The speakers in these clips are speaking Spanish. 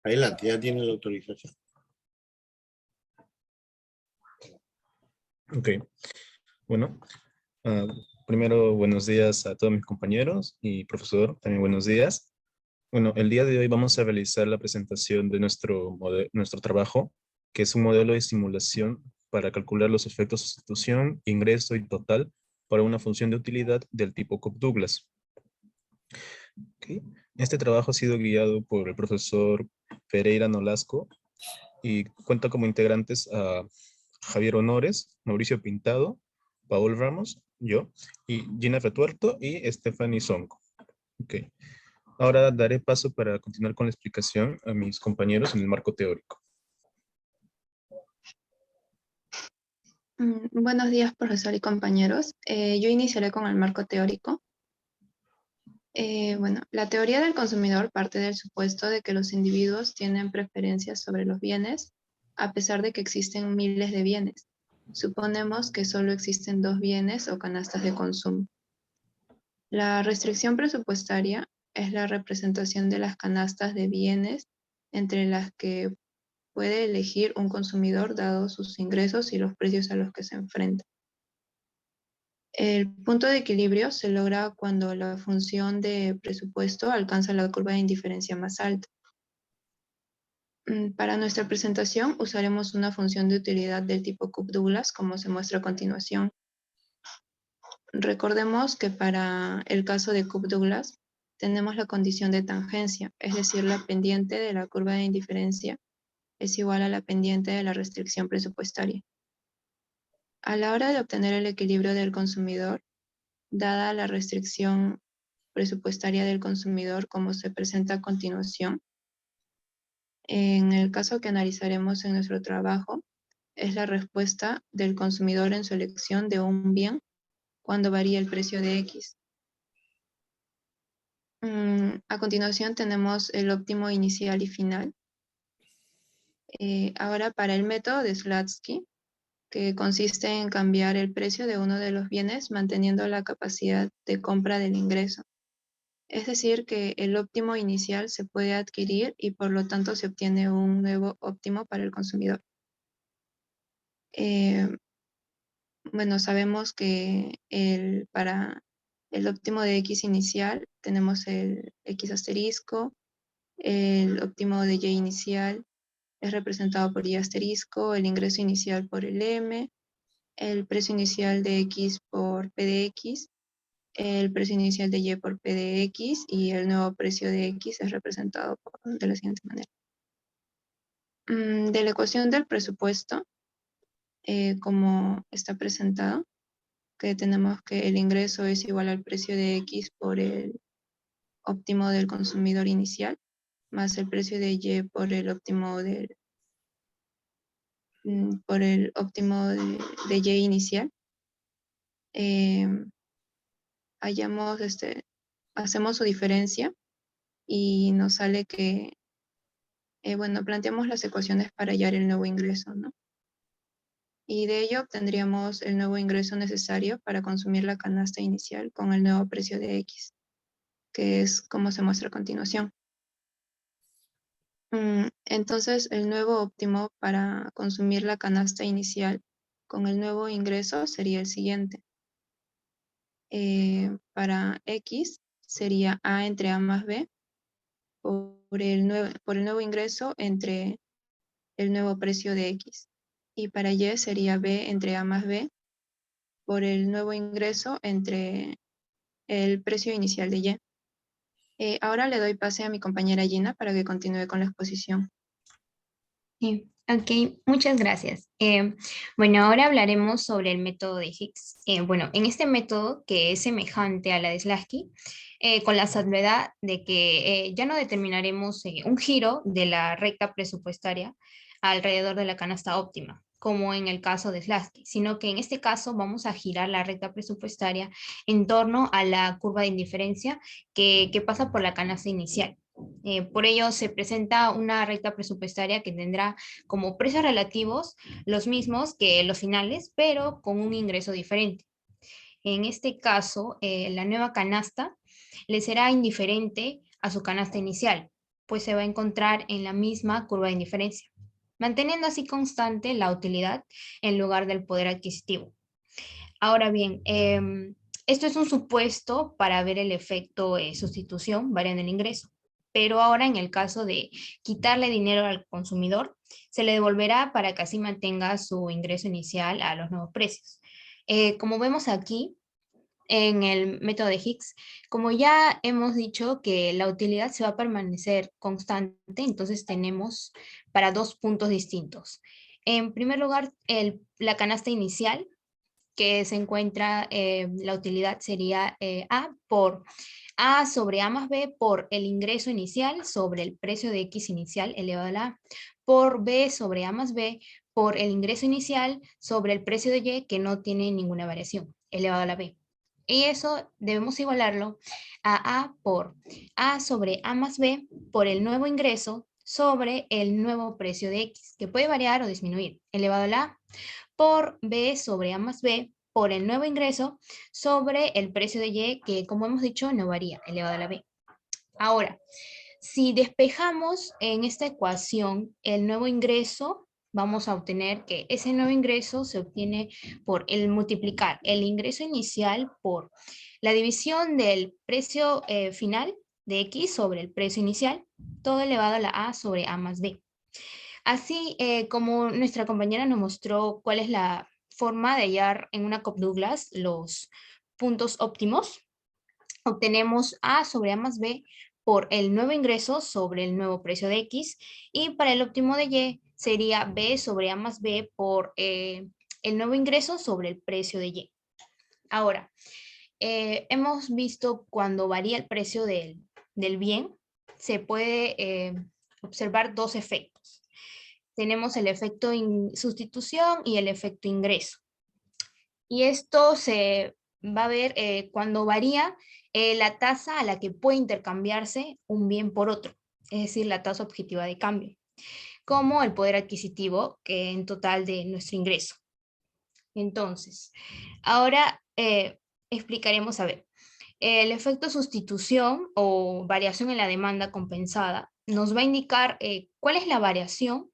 Adelante, ya tiene la autorización. Ok, bueno, primero buenos días a todos mis compañeros y profesor, también buenos días. Bueno, el día de hoy vamos a realizar la presentación de nuestro trabajo, que es un modelo de simulación para calcular los efectos de sustitución, ingreso y total para una función de utilidad del tipo Cobb-Douglas. Okay. Este trabajo ha sido guiado por el profesor Pereira Nolasco y cuenta como integrantes a Javier Honores, Mauricio Pintado, Paul Ramos, yo, y Gina Retuerto y Stephanie Sonco. Okay. Ahora daré paso para continuar con la explicación a mis compañeros en el marco teórico. Buenos días, profesor y compañeros. Yo iniciaré con el marco teórico. Bueno, la teoría del consumidor parte del supuesto de que los individuos tienen preferencias sobre los bienes, a pesar de que existen miles de bienes. Suponemos que solo existen 2 bienes o canastas de consumo. La restricción presupuestaria es la representación de las canastas de bienes entre las que puede elegir un consumidor dado sus ingresos y los precios a los que se enfrenta. El punto de equilibrio se logra cuando la función de presupuesto alcanza la curva de indiferencia más alta. Para nuestra presentación usaremos una función de utilidad del tipo Cobb-Douglas, como se muestra a continuación. Recordemos que para el caso de Cobb-Douglas tenemos la condición de tangencia, es decir, la pendiente de la curva de indiferencia es igual a la pendiente de la restricción presupuestaria. A la hora de obtener el equilibrio del consumidor, dada la restricción presupuestaria del consumidor como se presenta a continuación, en el caso que analizaremos en nuestro trabajo, es la respuesta del consumidor en su elección de un bien cuando varía el precio de X. A continuación tenemos el óptimo inicial y final. Ahora para el método de Slutsky, que consiste en cambiar el precio de uno de los bienes manteniendo la capacidad de compra del ingreso. Es decir, que el óptimo inicial se puede adquirir y por lo tanto se obtiene un nuevo óptimo para el consumidor. Bueno, sabemos que para el óptimo de X inicial tenemos el X asterisco, el óptimo de Y inicial es representado por Y asterisco, el ingreso inicial por el M, el precio inicial de X por P de X, el precio inicial de Y por P de X y el nuevo precio de X es representado de la siguiente manera. De la ecuación del presupuesto, como está presentado, que tenemos que el ingreso es igual al precio de X por el óptimo del consumidor inicial, más el precio de Y por el óptimo de Y inicial. Hacemos su diferencia y nos sale que, bueno, planteamos las ecuaciones para hallar el nuevo ingreso, ¿no? Y de ello obtendríamos el nuevo ingreso necesario para consumir la canasta inicial con el nuevo precio de X, que es como se muestra a continuación. Entonces, el nuevo óptimo para consumir la canasta inicial con el nuevo ingreso sería el siguiente. Para X sería A entre A más B por el nuevo ingreso entre el nuevo precio de X. Y para Y sería B entre A más B por el nuevo ingreso entre el precio inicial de Y. Ahora le doy pase a mi compañera Gina para que continúe con la exposición. Sí, ok, muchas gracias. Bueno, ahora hablaremos sobre el método de Higgs. Bueno, en este método, que es semejante a la de Slutsky, con la salvedad de que ya no determinaremos un giro de la recta presupuestaria alrededor de la canasta óptima, como en el caso de Slutsky, sino que en este caso vamos a girar la recta presupuestaria en torno a la curva de indiferencia que pasa por la canasta inicial. Por ello se presenta una recta presupuestaria que tendrá como precios relativos los mismos que los finales, pero con un ingreso diferente. En este caso, la nueva canasta le será indiferente a su canasta inicial, pues se va a encontrar en la misma curva de indiferencia, manteniendo así constante la utilidad en lugar del poder adquisitivo. Ahora bien, esto es un supuesto para ver el efecto sustitución variando el ingreso. Pero ahora en el caso de quitarle dinero al consumidor, se le devolverá para que así mantenga su ingreso inicial a los nuevos precios. Como vemos aquí en el método de Higgs, como ya hemos dicho que la utilidad se va a permanecer constante, entonces tenemos para dos puntos distintos. En primer lugar, la canasta inicial, que se encuentra, la utilidad sería A sobre A más B por el ingreso inicial sobre el precio de X inicial elevado a la A, por B sobre A más B por el ingreso inicial sobre el precio de Y que no tiene ninguna variación, elevado a la B. Y eso debemos igualarlo a A por A sobre A más B por el nuevo ingreso sobre el nuevo precio de X, que puede variar o disminuir, elevado a la A, por B sobre A más B por el nuevo ingreso sobre el precio de Y, que como hemos dicho no varía, elevado a la B. Ahora, si despejamos en esta ecuación el nuevo ingreso, vamos a obtener que ese nuevo ingreso se obtiene por el multiplicar el ingreso inicial por la división del precio final de X sobre el precio inicial, todo elevado a la A sobre A más B. Así como nuestra compañera nos mostró cuál es la forma de hallar en una Cobb-Douglas los puntos óptimos, obtenemos A sobre A más B por el nuevo ingreso sobre el nuevo precio de X, y para el óptimo de Y sería B sobre A más B por el nuevo ingreso sobre el precio de Y. Ahora, hemos visto cuando varía el precio del bien, se puede observar dos efectos. Tenemos el efecto sustitución y el efecto ingreso. Y esto se va a ver cuando varía la tasa a la que puede intercambiarse un bien por otro, es decir, la tasa objetiva de cambio, como el poder adquisitivo que en total de nuestro ingreso. Entonces, ahora explicaremos, a ver, el efecto sustitución o variación en la demanda compensada nos va a indicar cuál es la variación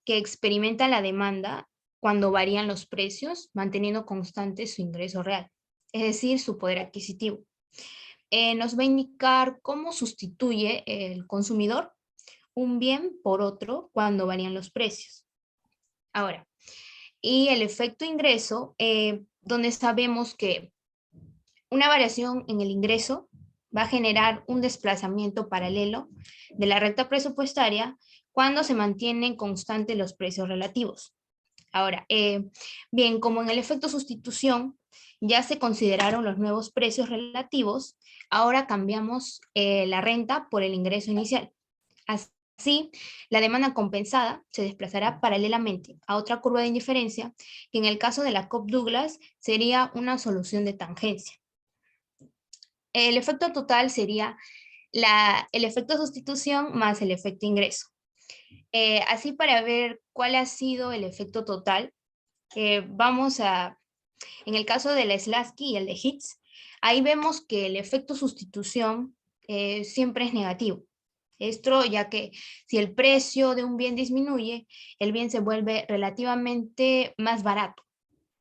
que experimenta la demanda cuando varían los precios, manteniendo constante su ingreso real, es decir, su poder adquisitivo. Nos va a indicar cómo sustituye el consumidor un bien por otro cuando varían los precios. Ahora, y el efecto ingreso, donde sabemos que una variación en el ingreso va a generar un desplazamiento paralelo de la recta presupuestaria cuando se mantienen constantes los precios relativos. Ahora, bien, como en el efecto sustitución ya se consideraron los nuevos precios relativos, ahora cambiamos la renta por el ingreso inicial. Así, la demanda compensada se desplazará paralelamente a otra curva de indiferencia, que en el caso de la Cobb-Douglas sería una solución de tangencia. El efecto total sería el efecto sustitución más el efecto ingreso. Así, para ver cuál ha sido el efecto total, en el caso de la Slasky y el de Higgs, ahí vemos que el efecto sustitución siempre es negativo. Esto ya que si el precio de un bien disminuye, el bien se vuelve relativamente más barato.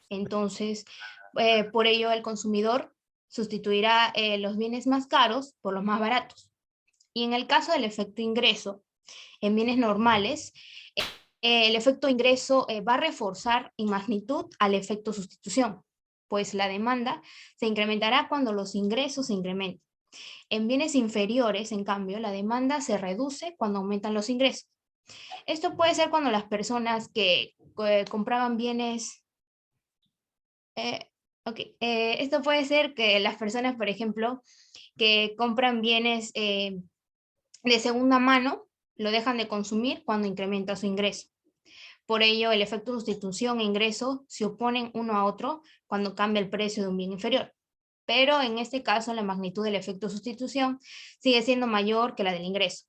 Entonces, por ello el consumidor sustituirá los bienes más caros por los más baratos. Y en el caso del efecto ingreso, en bienes normales, el efecto ingreso va a reforzar en magnitud al efecto sustitución, pues la demanda se incrementará cuando los ingresos se incrementen. En bienes inferiores, en cambio, la demanda se reduce cuando aumentan los ingresos. Esto puede ser cuando las personas que compraban bienes... esto puede ser que las personas, por ejemplo, que compran bienes de segunda mano, lo dejan de consumir cuando incrementa su ingreso. Por ello, el efecto sustitución e ingreso se oponen uno a otro cuando cambia el precio de un bien inferior. Pero en este caso, la magnitud del efecto sustitución sigue siendo mayor que la del ingreso.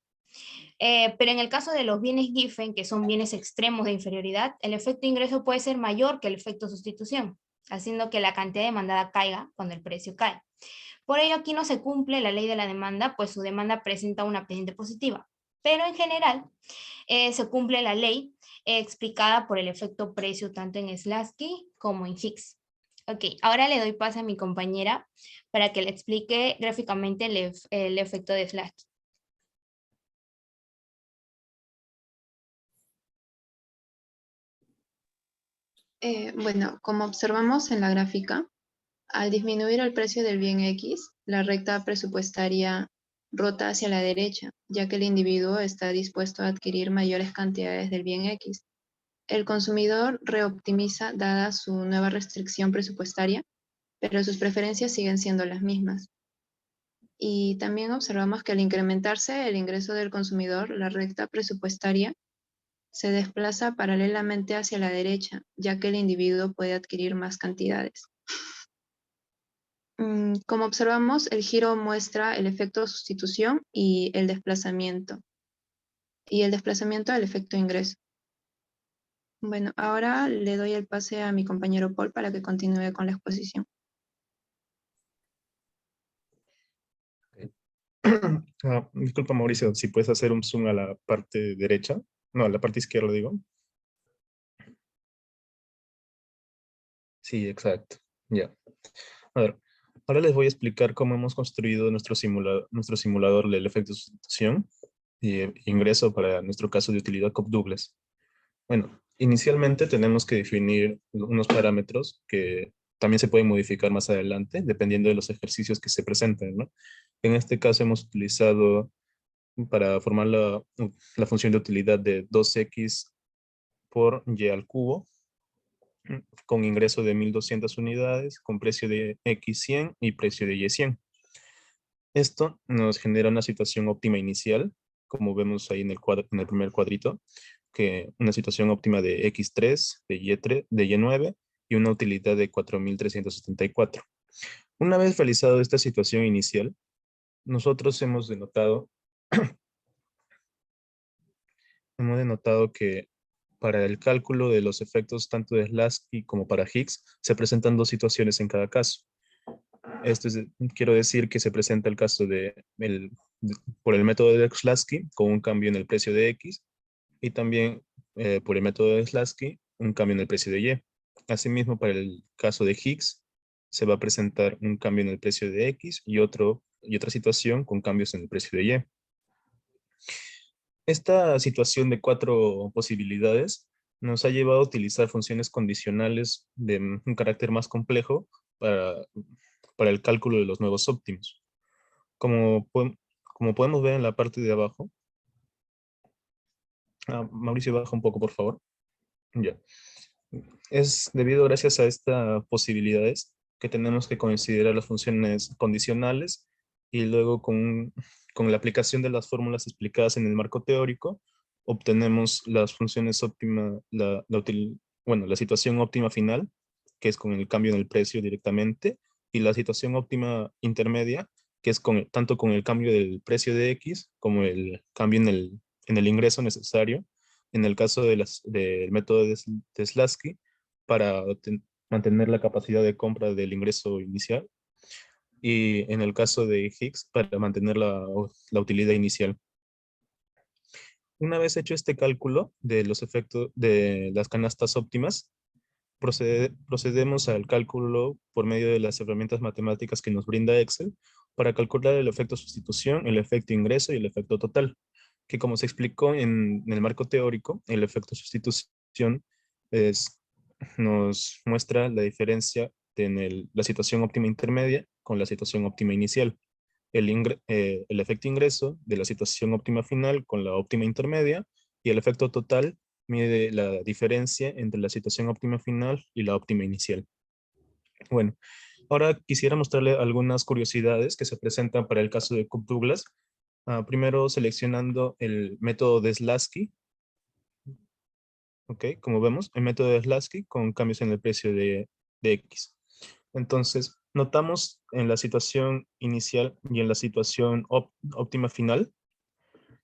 Pero en el caso de los bienes Giffen, que son bienes extremos de inferioridad, el efecto ingreso puede ser mayor que el efecto sustitución, haciendo que la cantidad demandada caiga cuando el precio cae. Por ello, aquí no se cumple la ley de la demanda, pues su demanda presenta una pendiente positiva. pero en general se cumple la ley explicada por el efecto precio tanto en Slutsky como en Higgs. Ok, ahora le doy paso a mi compañera para que le explique gráficamente el efecto de Slutsky. Bueno, como observamos en la gráfica, al disminuir el precio del bien X, la recta presupuestaria rota hacia la derecha, ya que el individuo está dispuesto a adquirir mayores cantidades del bien X. El consumidor reoptimiza dada su nueva restricción presupuestaria, pero sus preferencias siguen siendo las mismas. Y también observamos que al incrementarse el ingreso del consumidor, la recta presupuestaria se desplaza paralelamente hacia la derecha, ya que el individuo puede adquirir más cantidades. Como observamos, el giro muestra el efecto sustitución y el desplazamiento del efecto ingreso. Bueno, ahora le doy el pase a mi compañero Paul para que continúe con la exposición. Disculpa, Mauricio, si puedes hacer un zoom a la parte derecha. No, a la parte izquierda, digo. Sí, exacto. Ya. A ver, ahora les voy a explicar cómo hemos construido nuestro simulador del efecto de sustitución y ingreso para nuestro caso de utilidad Cobb-Douglas. Bueno, inicialmente tenemos que definir unos parámetros que también se pueden modificar más adelante, dependiendo de los ejercicios que se presenten, ¿no? En este caso hemos utilizado para formar la función de utilidad de 2x por y al cubo, con ingreso de 1200 unidades, con precio de x 100 y precio de y 100. Esto nos genera una situación óptima inicial, como vemos ahí en el primer cuadrito, que una situación óptima de x3, de y3, de y9 y una utilidad de 4374. Una vez realizado esta situación inicial, nosotros hemos denotado que para el cálculo de los efectos tanto de Slutsky como para Higgs se presentan dos situaciones en cada caso. Quiero decir que se presenta el caso por el método de Slutsky con un cambio en el precio de X y también por el método de Slutsky un cambio en el precio de Y. Asimismo, para el caso de Higgs se va a presentar un cambio en el precio de X y otra situación con cambios en el precio de Y. Esta situación de 4 posibilidades nos ha llevado a utilizar funciones condicionales de un carácter más complejo para el cálculo de los nuevos óptimos. Como podemos ver en la parte de abajo, Mauricio, baja un poco, por favor. Ya. Es gracias a estas posibilidades que tenemos que considerar las funciones condicionales y luego con la aplicación de las fórmulas explicadas en el marco teórico, obtenemos las funciones óptimas, la situación óptima final, que es con el cambio en el precio directamente, y la situación óptima intermedia, que es tanto con el cambio del precio de X como el cambio en el ingreso necesario, en el caso del método de Slutsky, para mantener la capacidad de compra del ingreso inicial, y en el caso de Higgs para mantener la utilidad inicial. Una vez hecho este cálculo de los efectos de las canastas óptimas, procedemos al cálculo por medio de las herramientas matemáticas que nos brinda Excel para calcular el efecto sustitución, el efecto ingreso y el efecto total, que como se explicó en el marco teórico, el efecto sustitución nos muestra la diferencia en la situación óptima intermedia con la situación óptima inicial. El efecto ingreso de la situación óptima final con la óptima intermedia, y el efecto total mide la diferencia entre la situación óptima final y la óptima inicial. Bueno, ahora quisiera mostrarle algunas curiosidades que se presentan para el caso de Cobb-Douglas. Primero seleccionando el método de Slutsky. Ok, como vemos, el método de Slutsky con cambios en el precio de X. Entonces, notamos en la situación inicial y en la situación óptima final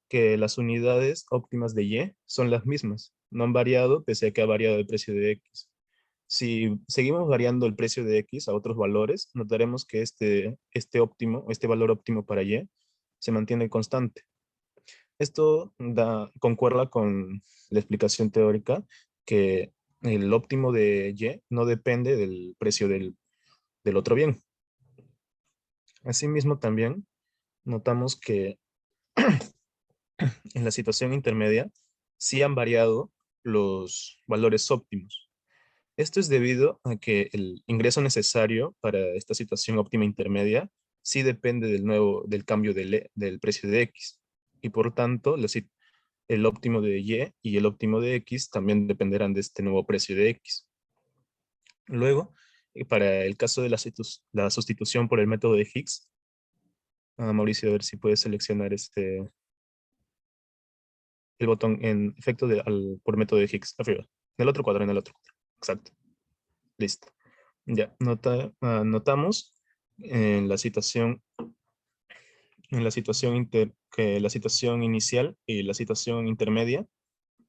que las unidades óptimas de Y son las mismas. No han variado pese a que ha variado el precio de X. Si seguimos variando el precio de X a otros valores, notaremos que este valor óptimo para Y se mantiene constante. Esto concuerda con la explicación teórica que el óptimo de Y no depende del precio del otro bien. Asimismo, también notamos que en la situación intermedia sí han variado los valores óptimos. Esto es debido a que el ingreso necesario para esta situación óptima intermedia sí depende del cambio del precio de X. Y por tanto, el óptimo de Y y el óptimo de X también dependerán de este nuevo precio de X. Luego, para el caso de la sustitución por el método de Higgs, Mauricio, a ver si puedes seleccionar el botón en efecto por método de Higgs, arriba, en el otro cuadro, exacto, listo. Ya, notamos en la situación que la situación inicial y la situación intermedia,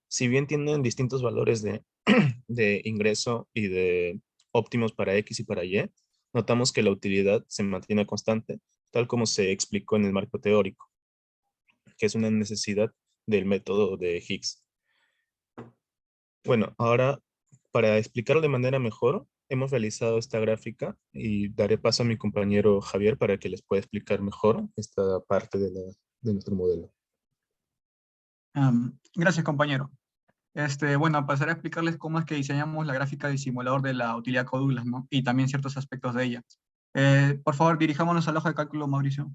si bien tienen distintos valores de ingreso y de óptimos para X y para Y, notamos que la utilidad se mantiene constante, tal como se explicó en el marco teórico, que es una necesidad del método de Higgs. Bueno, ahora para explicarlo de manera mejor, hemos realizado esta gráfica y daré paso a mi compañero Javier para que les pueda explicar mejor esta parte de nuestro modelo. Gracias, compañero. Bueno, pasaré a explicarles cómo es que diseñamos la gráfica del simulador de la utilidad Codouglas, ¿no? Y también ciertos aspectos de ella. Por favor, dirijámonos a la hoja de cálculo, Mauricio.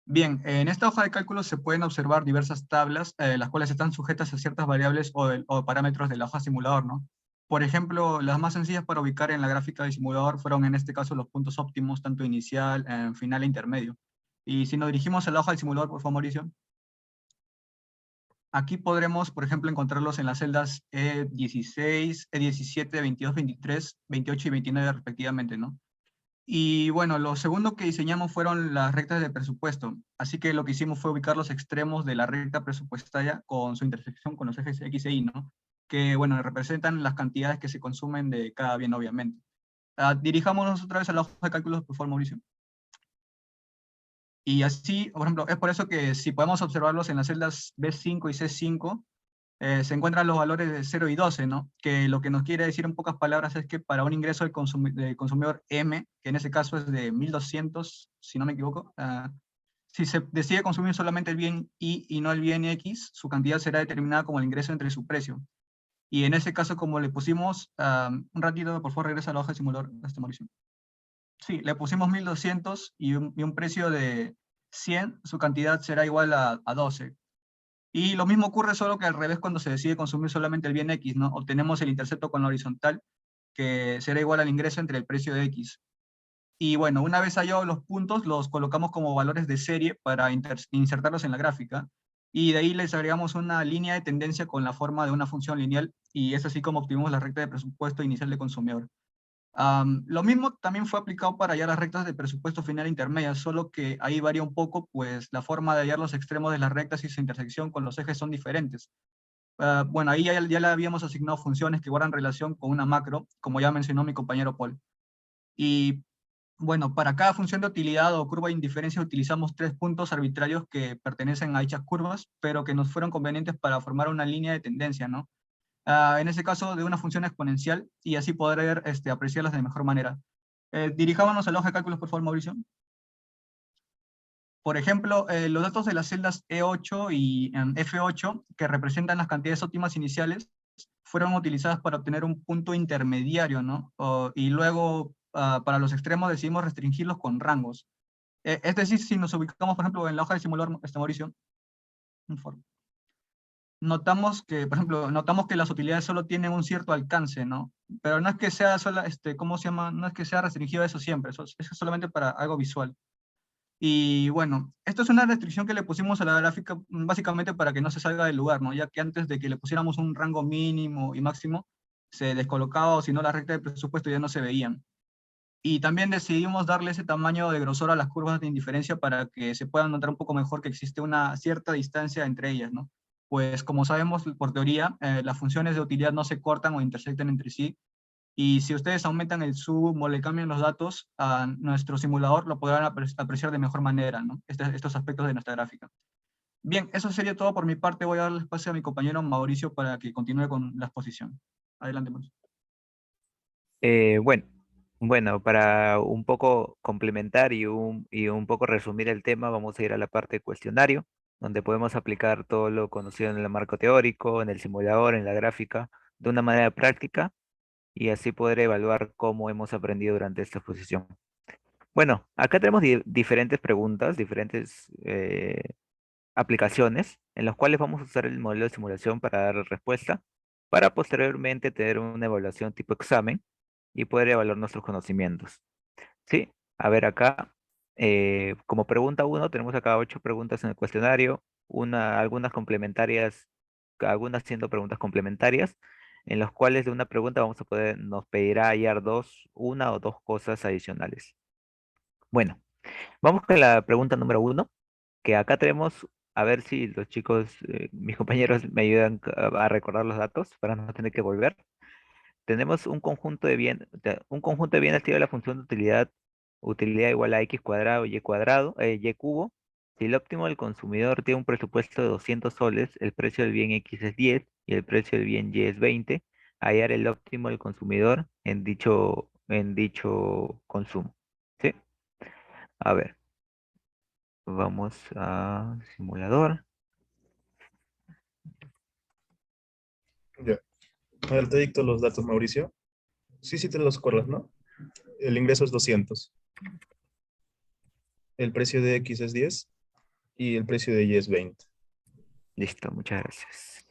Bien, en esta hoja de cálculo se pueden observar diversas tablas, las cuales están sujetas a ciertas variables o parámetros de la hoja simulador, ¿no? Por ejemplo, las más sencillas para ubicar en la gráfica del simulador fueron en este caso los puntos óptimos, tanto inicial, final e intermedio. Y si nos dirigimos a la hoja del simulador, por favor, Mauricio. Aquí podremos, por ejemplo, encontrarlos en las celdas E16, E17, 22, 23, 28 y 29 respectivamente, ¿no? Y bueno, lo segundo que diseñamos fueron las rectas de presupuesto. Así que lo que hicimos fue ubicar los extremos de la recta presupuestaria con su intersección con los ejes X e Y, ¿no? Que, bueno, representan las cantidades que se consumen de cada bien, obviamente. Dirijámonos otra vez a la hoja de cálculos, por favor, Mauricio. Y así, por ejemplo, es por eso que si podemos observarlos en las celdas B5 y C5, se encuentran los valores de 0 y 12, ¿no? Que lo que nos quiere decir en pocas palabras es que para un ingreso del consumidor M, que en ese caso es de 1.200, si no me equivoco, si se decide consumir solamente el bien Y no el bien X, su cantidad será determinada como el ingreso entre su precio. Y en ese caso, como le pusimos, un ratito, por favor, regresa a la hoja de simulador, Mauricio. Sí, le pusimos 1.200 y un precio de 100, su cantidad será igual a 12. Y lo mismo ocurre solo que al revés cuando se decide consumir solamente el bien X, ¿no? Obtenemos el intercepto con la horizontal, que será igual al ingreso entre el precio de X. Y bueno, una vez hallados los puntos, los colocamos como valores de serie para insertarlos en la gráfica, y de ahí les agregamos una línea de tendencia con la forma de una función lineal, y es así como obtuvimos la recta de presupuesto inicial de consumidor. Lo mismo también fue aplicado para hallar las rectas de presupuesto final intermedia, solo que ahí varía un poco, pues la forma de hallar los extremos de las rectas y su intersección con los ejes son diferentes. Bueno, ahí ya le habíamos asignado funciones que guardan relación con una macro, como ya mencionó mi compañero Paul. Y bueno, para cada función de utilidad o curva de indiferencia utilizamos 3 puntos arbitrarios que pertenecen a dichas curvas, pero que nos fueron convenientes para formar una línea de tendencia, ¿no? En ese caso de una función exponencial, y así poder apreciarlas de mejor manera. Dirijámonos a la hoja de cálculos, por favor, Mauricio. Por ejemplo, los datos de las celdas E8 y F8, que representan las cantidades óptimas iniciales, fueron utilizadas para obtener un punto intermediario, ¿no? Y luego, para los extremos, decidimos restringirlos con rangos. Es decir, si nos ubicamos, por ejemplo, en la hoja de simulador, Mauricio, notamos que, por ejemplo, notamos que las utilidades solo tienen un cierto alcance, ¿no? Pero no es que sea solo, ¿cómo se llama? No es que sea restringido a eso siempre, eso es solamente para algo visual. Y bueno, esto es una restricción que le pusimos a la gráfica básicamente para que no se salga del lugar, ¿no? Ya que antes de que le pusiéramos un rango mínimo y máximo, se descolocaba o si no la recta de presupuesto ya no se veían. Y también decidimos darle ese tamaño de grosor a las curvas de indiferencia para que se pueda notar un poco mejor que existe una cierta distancia entre ellas, ¿no? Pues como sabemos por teoría, las funciones de utilidad no se cortan o intersectan entre sí, y si ustedes aumentan el zoom o le cambian los datos a nuestro simulador, lo podrán apreciar de mejor manera, ¿no? Estos aspectos de nuestra gráfica. Bien, eso sería todo por mi parte. Voy a darle espacio a mi compañero Mauricio para que continúe con la exposición. Adelante, Mauricio. Bueno, bueno, para un poco complementar y un poco resumir el tema, vamos a ir a la parte de cuestionario, donde podemos aplicar todo lo conocido en el marco teórico, en el simulador, en la gráfica, de una manera práctica, y así poder evaluar cómo hemos aprendido durante esta exposición. Bueno, acá tenemos diferentes preguntas, diferentes aplicaciones, en las cuales vamos a usar el modelo de simulación para dar respuesta, para posteriormente tener una evaluación tipo examen y poder evaluar nuestros conocimientos. Sí, a ver acá, como pregunta uno, tenemos acá 8 preguntas en el cuestionario, algunas complementarias, algunas siendo preguntas complementarias, en las cuales de una pregunta vamos a poder, nos pedirá hallar una o dos cosas adicionales. Bueno, vamos con la pregunta número uno, que acá tenemos, a ver si los chicos, mis compañeros me ayudan a recordar los datos para no tener que volver. Tenemos un conjunto de bienes activa la función de utilidad, utilidad igual a x cuadrado, y cubo. Si el óptimo del consumidor tiene un presupuesto de 200 soles, el precio del bien x es 10 y el precio del bien y es 20, hallar el óptimo del consumidor en dicho consumo. ¿Sí? A ver, vamos a simulador. Ya. A ver, te dicto los datos, Mauricio. Sí, sí te los acuerdas, ¿no? El ingreso es 200. El precio de X es 10 y el precio de Y es 20. Listo, muchas gracias.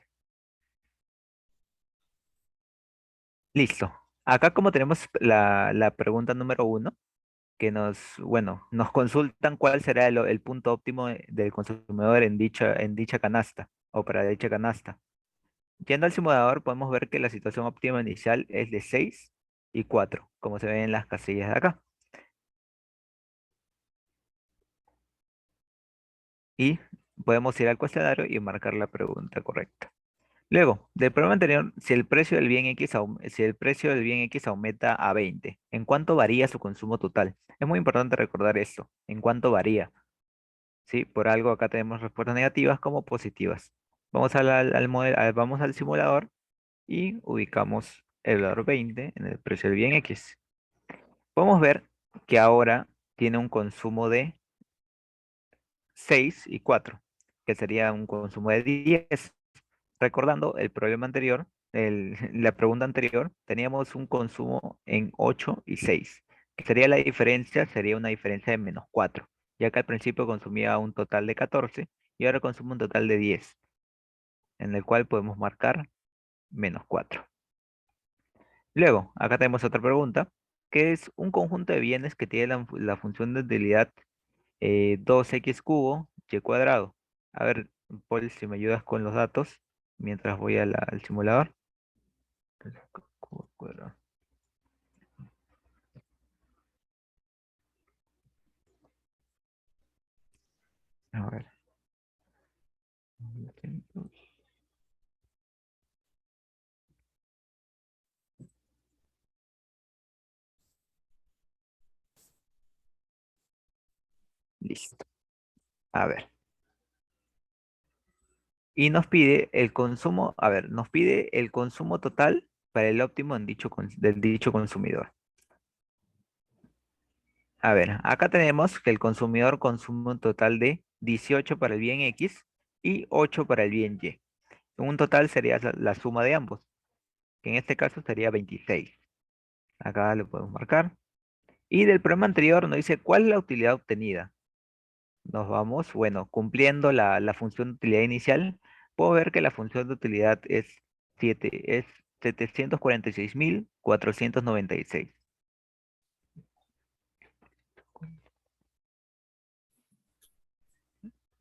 Listo. Acá como tenemos la pregunta número uno, que nos consultan cuál será el punto óptimo del consumidor en dicha canasta o para dicha canasta. Yendo al simulador podemos ver que la situación óptima inicial es de 6 y 4, como se ve en las casillas de acá. Y podemos ir al cuestionario y marcar la pregunta correcta. Luego, del problema anterior, si el precio del bien X aumenta a 20, ¿en cuánto varía su consumo total? Es muy importante recordar esto, ¿en cuánto varía? ¿Sí? Por algo acá tenemos respuestas negativas como positivas. Vamos al simulador y ubicamos el valor 20 en el precio del bien X. Podemos ver que ahora tiene un consumo de 6 y 4, que sería un consumo de 10. Recordando el problema anterior, la pregunta anterior, teníamos un consumo en 8 y 6, que sería la diferencia, sería una diferencia de menos 4, ya que al principio consumía un total de 14 y ahora consume un total de 10, en el cual podemos marcar menos 4. Luego, acá tenemos otra pregunta, que es un conjunto de bienes que tiene la función de utilidad 2x cubo y cuadrado. A ver, Paul, si me ayudas con los datos mientras voy al simulador. Cubo cuadrado. A ver. Listo. A ver. Y nos pide el consumo, a ver, nos pide el consumo total para el óptimo del dicho consumidor. A ver, acá tenemos que el consumidor consume un total de 18 para el bien X y 8 para el bien Y. Un total sería la suma de ambos, que en este caso sería 26. Acá lo podemos marcar. Y del problema anterior nos dice cuál es la utilidad obtenida. Nos vamos, bueno, cumpliendo la función de utilidad inicial, puedo ver que la función de utilidad es 746.496.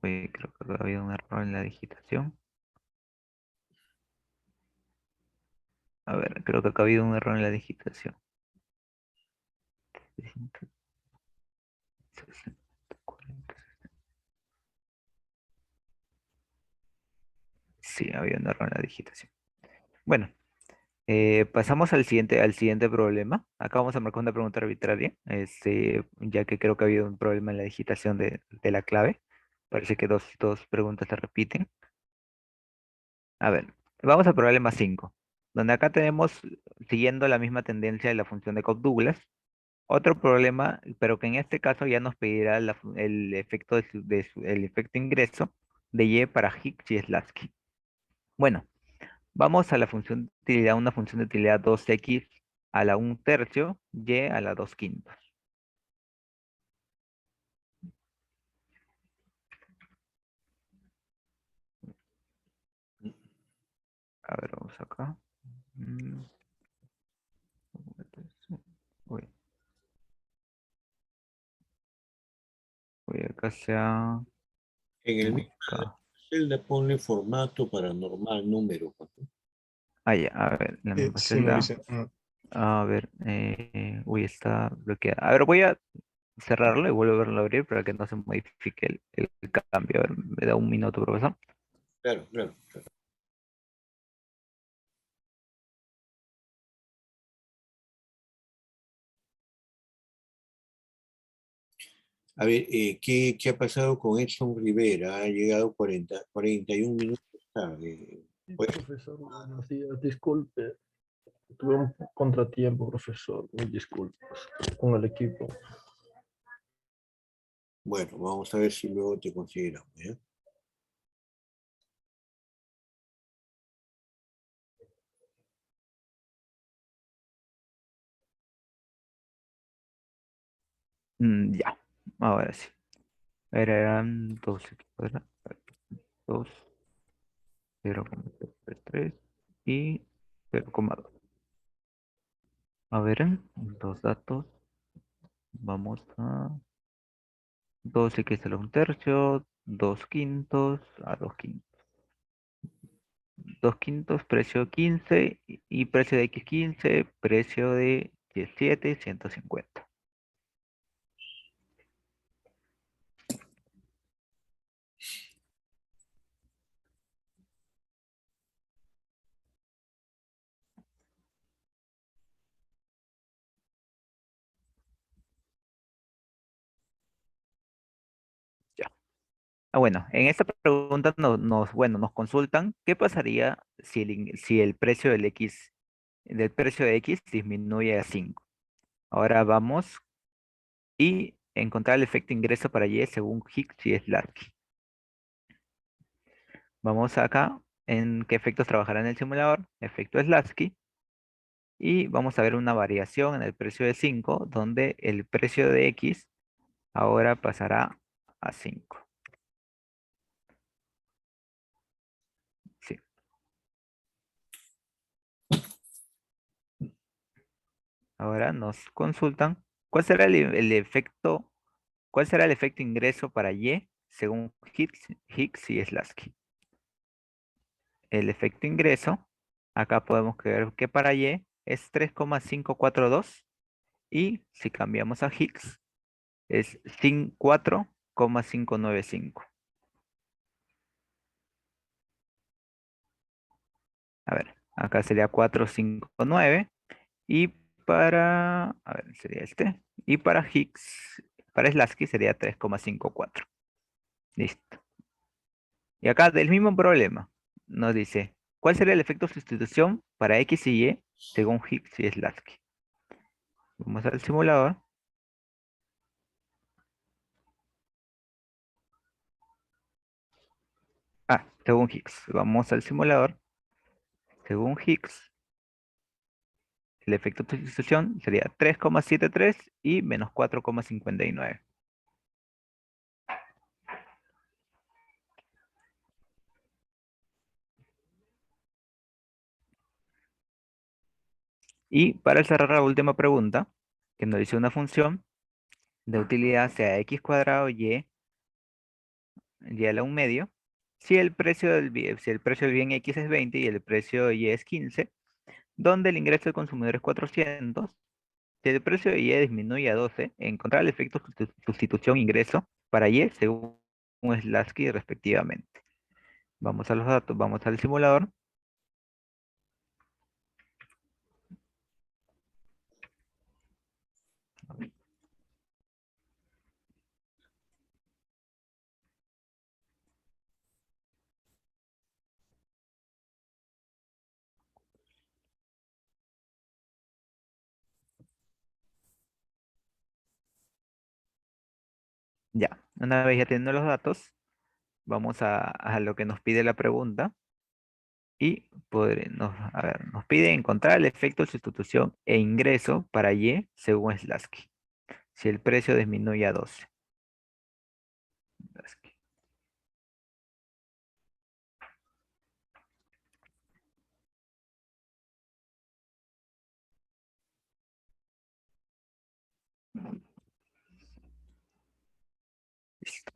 Oye, creo que ha habido un error en la digitación. A ver, creo que acá ha habido un error en la digitación. 740. Sí, ha habido un error en la digitación. Bueno, pasamos al siguiente problema. Acá vamos a marcar una pregunta arbitraria, ya que creo que ha habido un problema en la digitación de la clave. Parece que dos preguntas se repiten. A ver, vamos al problema 5, donde acá tenemos, siguiendo la misma tendencia de la función de Cobb-Douglas, otro problema, pero que en este caso ya nos pedirá el efecto, el efecto ingreso de Y para Hicks y Slasky. Bueno, vamos a la función de utilidad, una función de utilidad 2x a la 1/3, Y a la 2/5. A ver, vamos acá. Mm, Uy, uy, acá sea En el mismo acá. celda ponle formato para normal, número, pues, ¿no? Ah, ya, a ver, la misma Sí, celda. Mauricio. A ver, uy, está bloqueada. A ver, voy a cerrarlo y volverlo a abrir para que no se modifique el cambio. A ver, me da un minuto, profesor. Claro, claro, claro. A ver, ¿qué ha pasado con Edson Rivera? Ha llegado 41 minutos tarde. Sí, Pues, profesor, buenos días. Disculpe, tuve un contratiempo, profesor. Mil disculpas con el equipo. bueno, vamos a ver si luego te consideramos, ¿ya? Ya, ahora sí. A ver, eran 2x cuadrado, 2, 0,3 y 0,2. A ver, los datos. Vamos a 2x a la 1/3, 2/5 a 2/5. 2/5, precio 15 y precio de X15, precio de 17, 150. Ya. Bueno, en esta pregunta nos consultan qué pasaría si el precio del precio de X disminuye a 5. Ahora vamos y encontrar el efecto ingreso para Y según Hicks y Slarky. Vamos acá en qué efectos trabajará en el simulador, efecto Slarky, y vamos a ver una variación en el precio de 5, donde el precio de X ahora pasará a 5. Sí. Ahora nos consultan cuál será el efecto, cuál será el efecto ingreso para Y según Hicks y Slasky. El efecto ingreso, acá podemos ver que para Y es 3,542 y si cambiamos a Hicks es 4,595. A ver, acá sería 459 y a ver, sería este. Y para Hicks, para Slasky sería 3,54. Listo. Y acá del mismo problema nos dice, ¿cuál sería el efecto de sustitución para X y Y según Hicks y Slasky? Vamos al simulador. Según Hicks. Vamos al simulador. Según Hicks, el efecto de sustitución sería 3,73 y menos 4,59. Y para cerrar la última pregunta, que nos dice una función de utilidad sea x cuadrado y a la 1/2, si el precio del bien X es 20 y el precio de Y es 15, donde el ingreso del consumidor es 400, si el precio de Y disminuye a 12, encontrar el efecto sustitución ingreso para Y según Slasky respectivamente. Vamos a los datos, vamos al simulador. Ya, una vez ya teniendo los datos, vamos a lo que nos pide la pregunta. Y a ver, nos pide encontrar el efecto de sustitución e ingreso para Y según Slasky. Si el precio disminuye a 12. Slasky. Listo.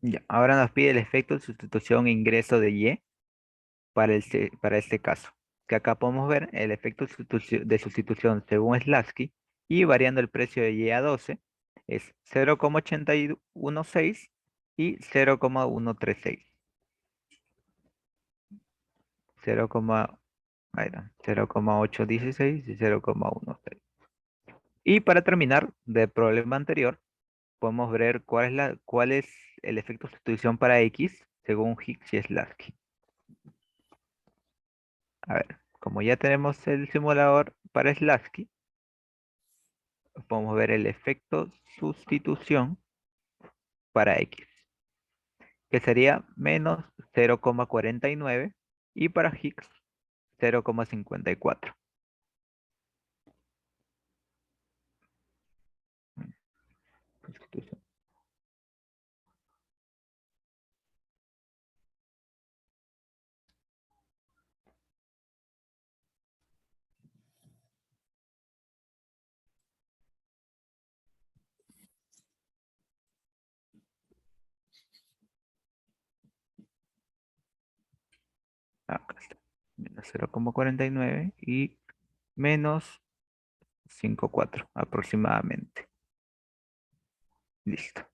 Ya, ahora nos pide el efecto de sustitución e ingreso de Y para este caso. Que acá podemos ver el efecto de sustitución según Slasky y variando el precio de Y a 12 es 0,816 y 0,136. 0, ahí está, 0,816 y 0,16. Y para terminar, del problema anterior, podemos ver cuál es el efecto de sustitución para X según Hicks y Slasky. A ver, como ya tenemos el simulador para Slasky, podemos ver el efecto sustitución para X, que sería menos 0,49 y para Hicks 0,54. Sustitución. Acá está. Menos 0,49 y menos 5,4 aproximadamente. Listo.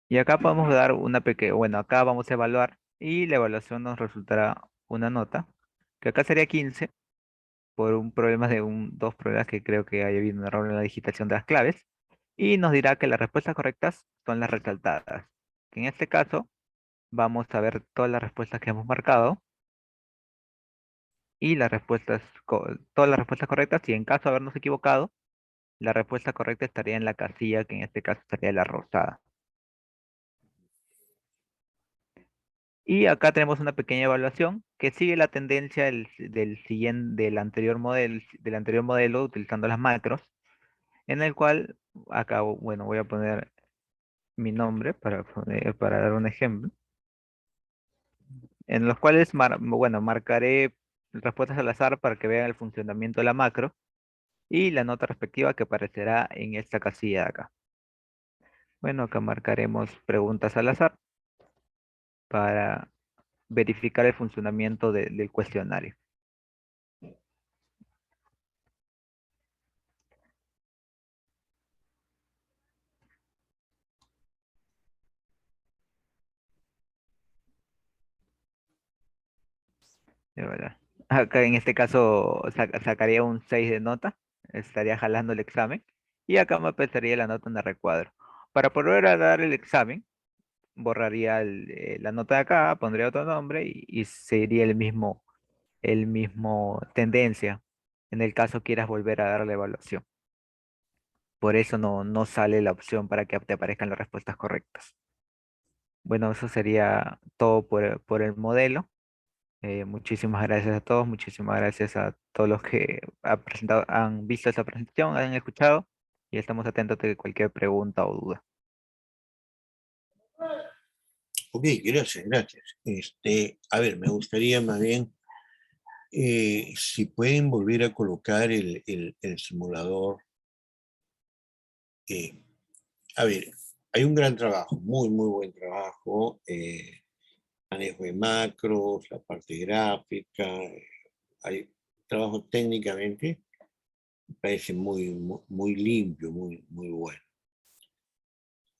Y acá podemos dar una pequeña, bueno, acá vamos a evaluar y la evaluación nos resultará una nota, que acá sería 15 por un problema dos problemas que creo que haya habido un error en la digitación de las claves. Y nos dirá que las respuestas correctas son las resaltadas. Que en este caso vamos a ver todas las respuestas que hemos marcado y todas las respuestas correctas. Y en caso de habernos equivocado, la respuesta correcta estaría en la casilla, que en este caso sería la rosada. Y acá tenemos una pequeña evaluación que sigue la tendencia del anterior modelo utilizando las macros, en el cual acá, bueno, voy a poner mi nombre para dar un ejemplo, en los cuales, bueno, marcaré respuestas al azar para que vean el funcionamiento de la macro y la nota respectiva que aparecerá en esta casilla de acá. Bueno, acá marcaremos preguntas al azar para verificar el funcionamiento del cuestionario. De verdad. Acá en este caso sacaría un 6 de nota, estaría jalando el examen y acá me aparecería la nota en el recuadro. Para poder a dar el examen, borraría la nota de acá, pondría otro nombre y sería el mismo tendencia en el caso quieras volver a dar la evaluación. Por eso no sale la opción para que te aparezcan las respuestas correctas. Bueno, eso sería todo por el modelo. Muchísimas gracias a todos, muchísimas gracias a todos los que han visto esta presentación, han escuchado y estamos atentos de cualquier pregunta o duda. Ok, gracias, gracias. A ver, me gustaría más bien, si pueden volver a colocar el simulador. A ver, hay un gran trabajo, muy, muy buen trabajo. Manejo de macros, la parte gráfica, hay trabajo técnicamente, me parece muy, muy, muy limpio, muy, muy bueno.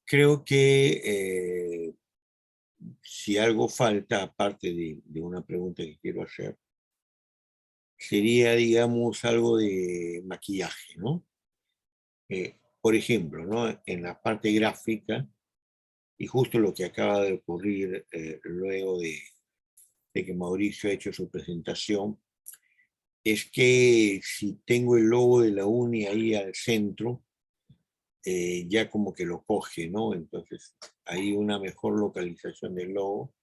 Creo que si algo falta, aparte de una pregunta que quiero hacer, sería, digamos, algo de maquillaje, ¿no? Por ejemplo, ¿no? En la parte gráfica, y justo lo que acaba de ocurrir luego de que Mauricio ha hecho su presentación, es que si tengo el logo de la uni ahí al centro, ya como que lo coge, ¿no? Entonces, ahí una mejor localización del logo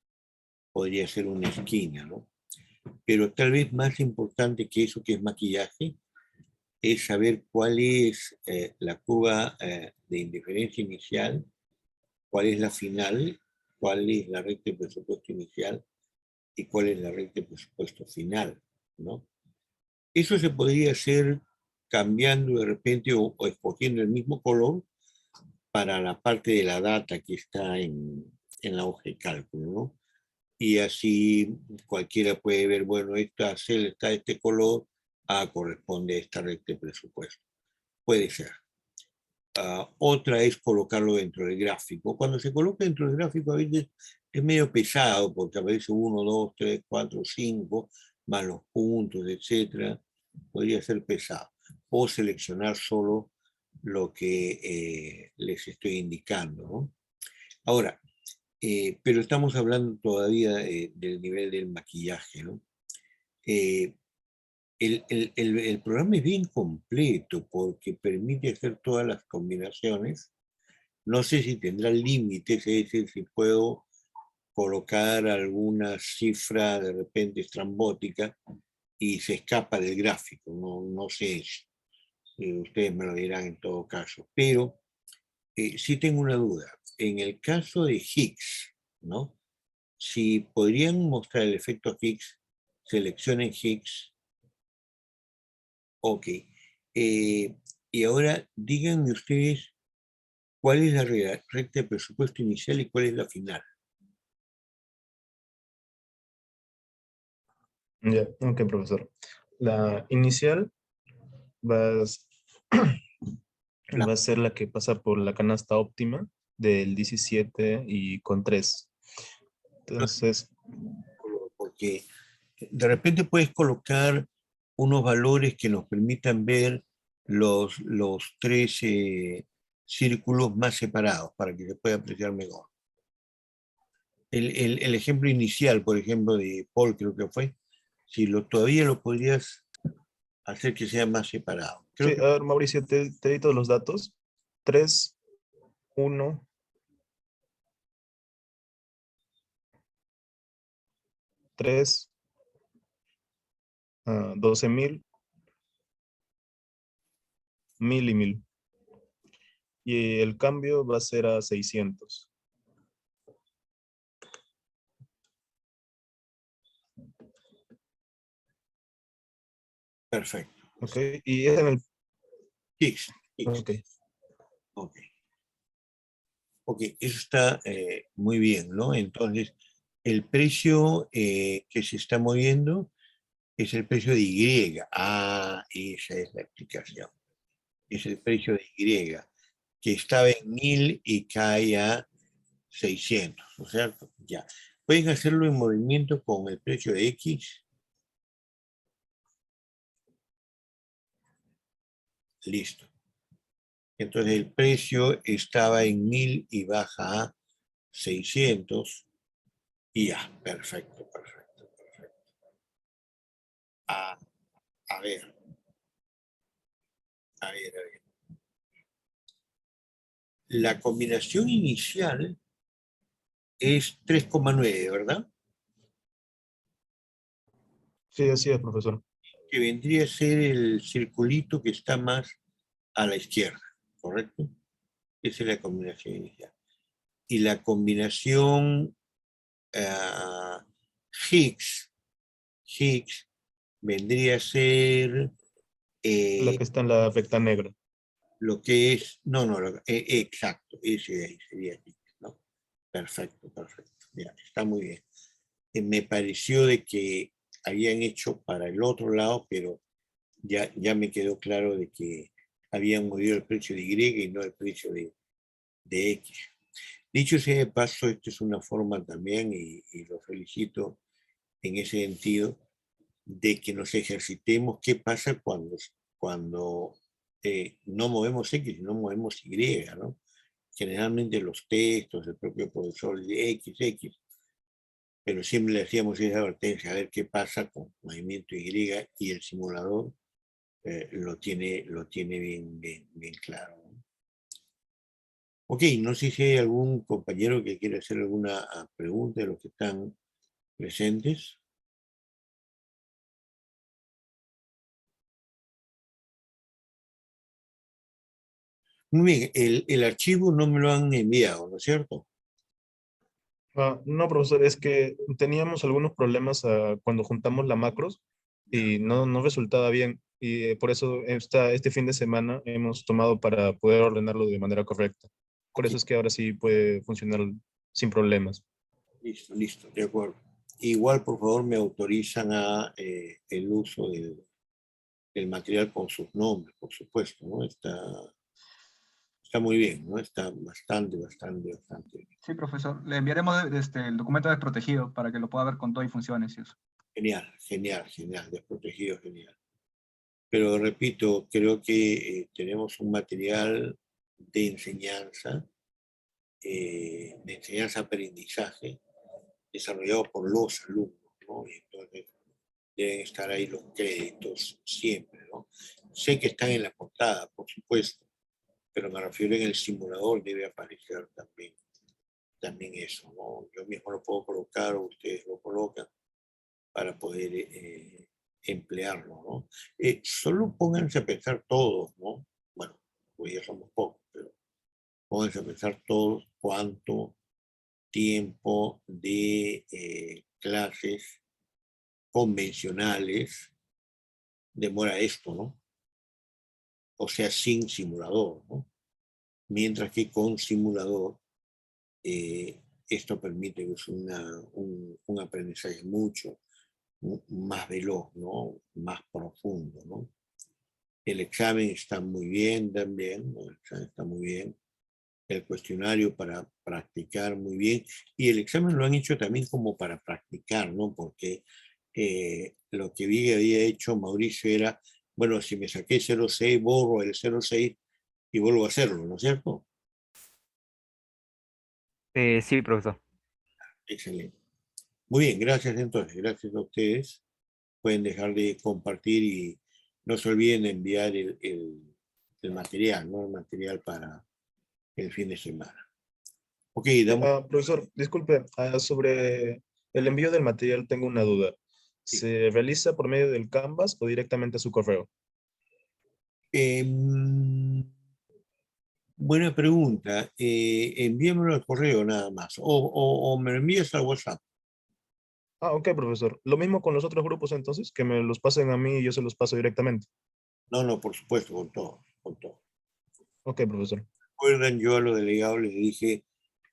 podría ser una esquina, ¿no? Pero tal vez más importante que eso que es maquillaje, es saber cuál es la curva de indiferencia inicial, cuál es la final, cuál es la recta de presupuesto inicial y cuál es la recta de presupuesto final, ¿no? Eso se podría hacer cambiando de repente o escogiendo el mismo color para la parte de la data que está en la hoja de cálculo, ¿no? Y así cualquiera puede ver, bueno, esta celda está de este color, corresponde a esta recta de presupuesto. Puede ser. Otra es colocarlo dentro del gráfico. Cuando se coloca dentro del gráfico a veces es medio pesado porque aparece 1, 2, 3, 4, 5, más los puntos, etcétera. Podría ser pesado. O seleccionar solo lo que les estoy indicando, ¿no? Ahora, pero estamos hablando todavía del nivel del maquillaje, ¿no? El programa es bien completo porque permite hacer todas las combinaciones. No sé si tendrá límites, es decir, si puedo colocar alguna cifra de repente estrambótica y se escapa del gráfico. No sé, ustedes me lo dirán en todo caso. Pero sí tengo una duda. En el caso de Higgs, ¿no? Si podrían mostrar el efecto Higgs, seleccionen Higgs. Ok. Y ahora díganme ustedes cuál es la recta de presupuesto inicial y cuál es la final. Ya, ok, profesor. La inicial va a ser la que pasa por la canasta óptima del 17 y con 3. Entonces, Porque de repente puedes colocar unos valores que nos permitan ver los 13 círculos más separados para que se pueda apreciar mejor. El ejemplo inicial, por ejemplo, de Paul, creo que fue, si todavía lo podrías hacer que sea más separado. Creo sí, que a ver, Mauricio, te di todos los datos. 3, 1, 3, 12,000, 1000 y 1000. Y el cambio va a ser a 600. perfecto. Ok, y es en el... Higgs. Ok, Ok. Ok, eso está muy bien, ¿no? Entonces, el precio que se está moviendo es el precio de Y. Esa es la explicación. Es el precio de Y, que estaba en 1000 y cae a 600, ¿no es cierto? Ya. Pueden hacerlo en movimiento con el precio de X. Listo. Entonces el precio estaba en 1000 y baja a 600. Y ya, perfecto, perfecto, perfecto. A ver, a ver, a ver. La combinación inicial es 3,9, ¿verdad? sí, así es, profesor. Que vendría a ser el circulito que está más a la izquierda, ¿correcto? Esa es la combinación inicial. Y la combinación Higgs, Higgs vendría a ser La que está en la recta negra. lo que es, exacto, ese de ahí sería Higgs, ¿no? Perfecto, perfecto. Ya, está muy bien. Me pareció de que habían hecho para el otro lado, pero ya me quedó claro de que habían movido el precio de Y y no el precio de X. Dicho sea de paso, esta es una forma también, y lo felicito en ese sentido, de que nos ejercitemos qué pasa cuando no movemos X, no movemos Y, ¿no? Generalmente los textos, el propio profesor de X, pero siempre le hacíamos esa advertencia, a ver qué pasa con movimiento Y y el simulador lo tiene bien claro, ¿no? Ok, no sé si hay algún compañero que quiera hacer alguna pregunta de los que están presentes. Muy bien, el archivo no me lo han enviado, ¿no es cierto? No, profesor, es que teníamos algunos problemas cuando juntamos la macros y no resultaba bien. Y por eso este fin de semana hemos tomado para poder ordenarlo de manera correcta. Por Ok, eso es que ahora sí puede funcionar sin problemas. listo, de acuerdo. Igual, por favor, me autorizan a el uso del material con sus nombres, por supuesto, ¿no? Está muy bien, ¿no? Está bastante bien. Sí, profesor. Le enviaremos el documento desprotegido para que lo pueda ver con todo y funciones y eso. Genial, desprotegido, genial. Pero repito, creo que tenemos un material de enseñanza-aprendizaje desarrollado por los alumnos, ¿no? Y entonces deben estar ahí los créditos siempre, ¿no? Sé que están en la portada, por supuesto, pero me refiero en el simulador debe aparecer también eso, ¿no? Yo mismo lo puedo colocar o ustedes lo colocan para poder emplearlo, ¿no? Solo pónganse a pensar todos, ¿no? Bueno, pues ya somos pocos, pero pónganse a pensar todos cuánto tiempo de clases convencionales demora esto, ¿no? O sea, sin simulador, ¿no? Mientras que con simulador esto permite pues, un aprendizaje mucho más veloz, ¿no? Más profundo, ¿no? El examen está muy bien también, ¿no? El examen está muy bien. El cuestionario para practicar muy bien. Y el examen lo han hecho también como para practicar, ¿no? Porque lo que vi que había hecho Mauricio era, bueno, si me saqué 0,6, borro el 0,6 y vuelvo a hacerlo, ¿no es cierto? Sí, profesor. Excelente. Muy bien, gracias entonces, gracias a ustedes. Pueden dejar de compartir y no se olviden de enviar el material, ¿no? El material para el fin de semana. Ok, damos. Profesor, disculpe, sobre el envío del material tengo una duda. Sí. ¿Se realiza por medio del Canvas o directamente a su correo? Buena pregunta. Envíamelo al correo nada más. O me lo envías al WhatsApp. Ok, profesor. Lo mismo con los otros grupos entonces, que me los pasen a mí y yo se los paso directamente. No, por supuesto, con todo, con todo. Ok, profesor. Recuerdan, yo a los delegados les dije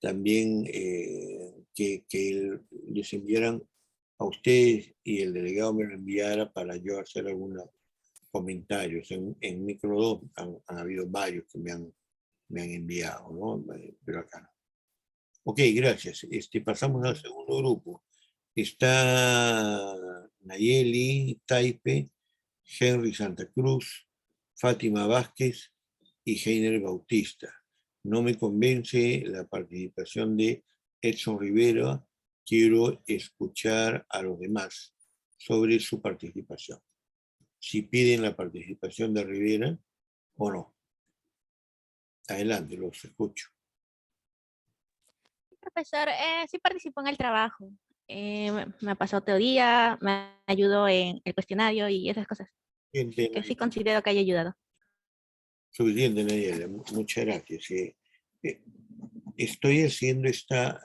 también que les enviaran a ustedes y el delegado me lo enviara para yo hacer algunos comentarios. En Micro 2 han habido varios que me han enviado, ¿no? Pero acá no. Ok, gracias. Pasamos al segundo grupo. Está Nayeli, Taipe, Henry Santa Cruz, Fátima Vázquez y Heiner Bautista. No me convence la participación de Edson Rivera. Quiero escuchar a los demás sobre su participación. Si piden la participación de Rivera o no. Adelante, los escucho. Profesor, sí participó en el trabajo. Me pasó teoría, me ayudó en el cuestionario y esas cosas, que sí considero que haya ayudado. Suficiente, Nayeli. Muchas gracias. Estoy haciendo esta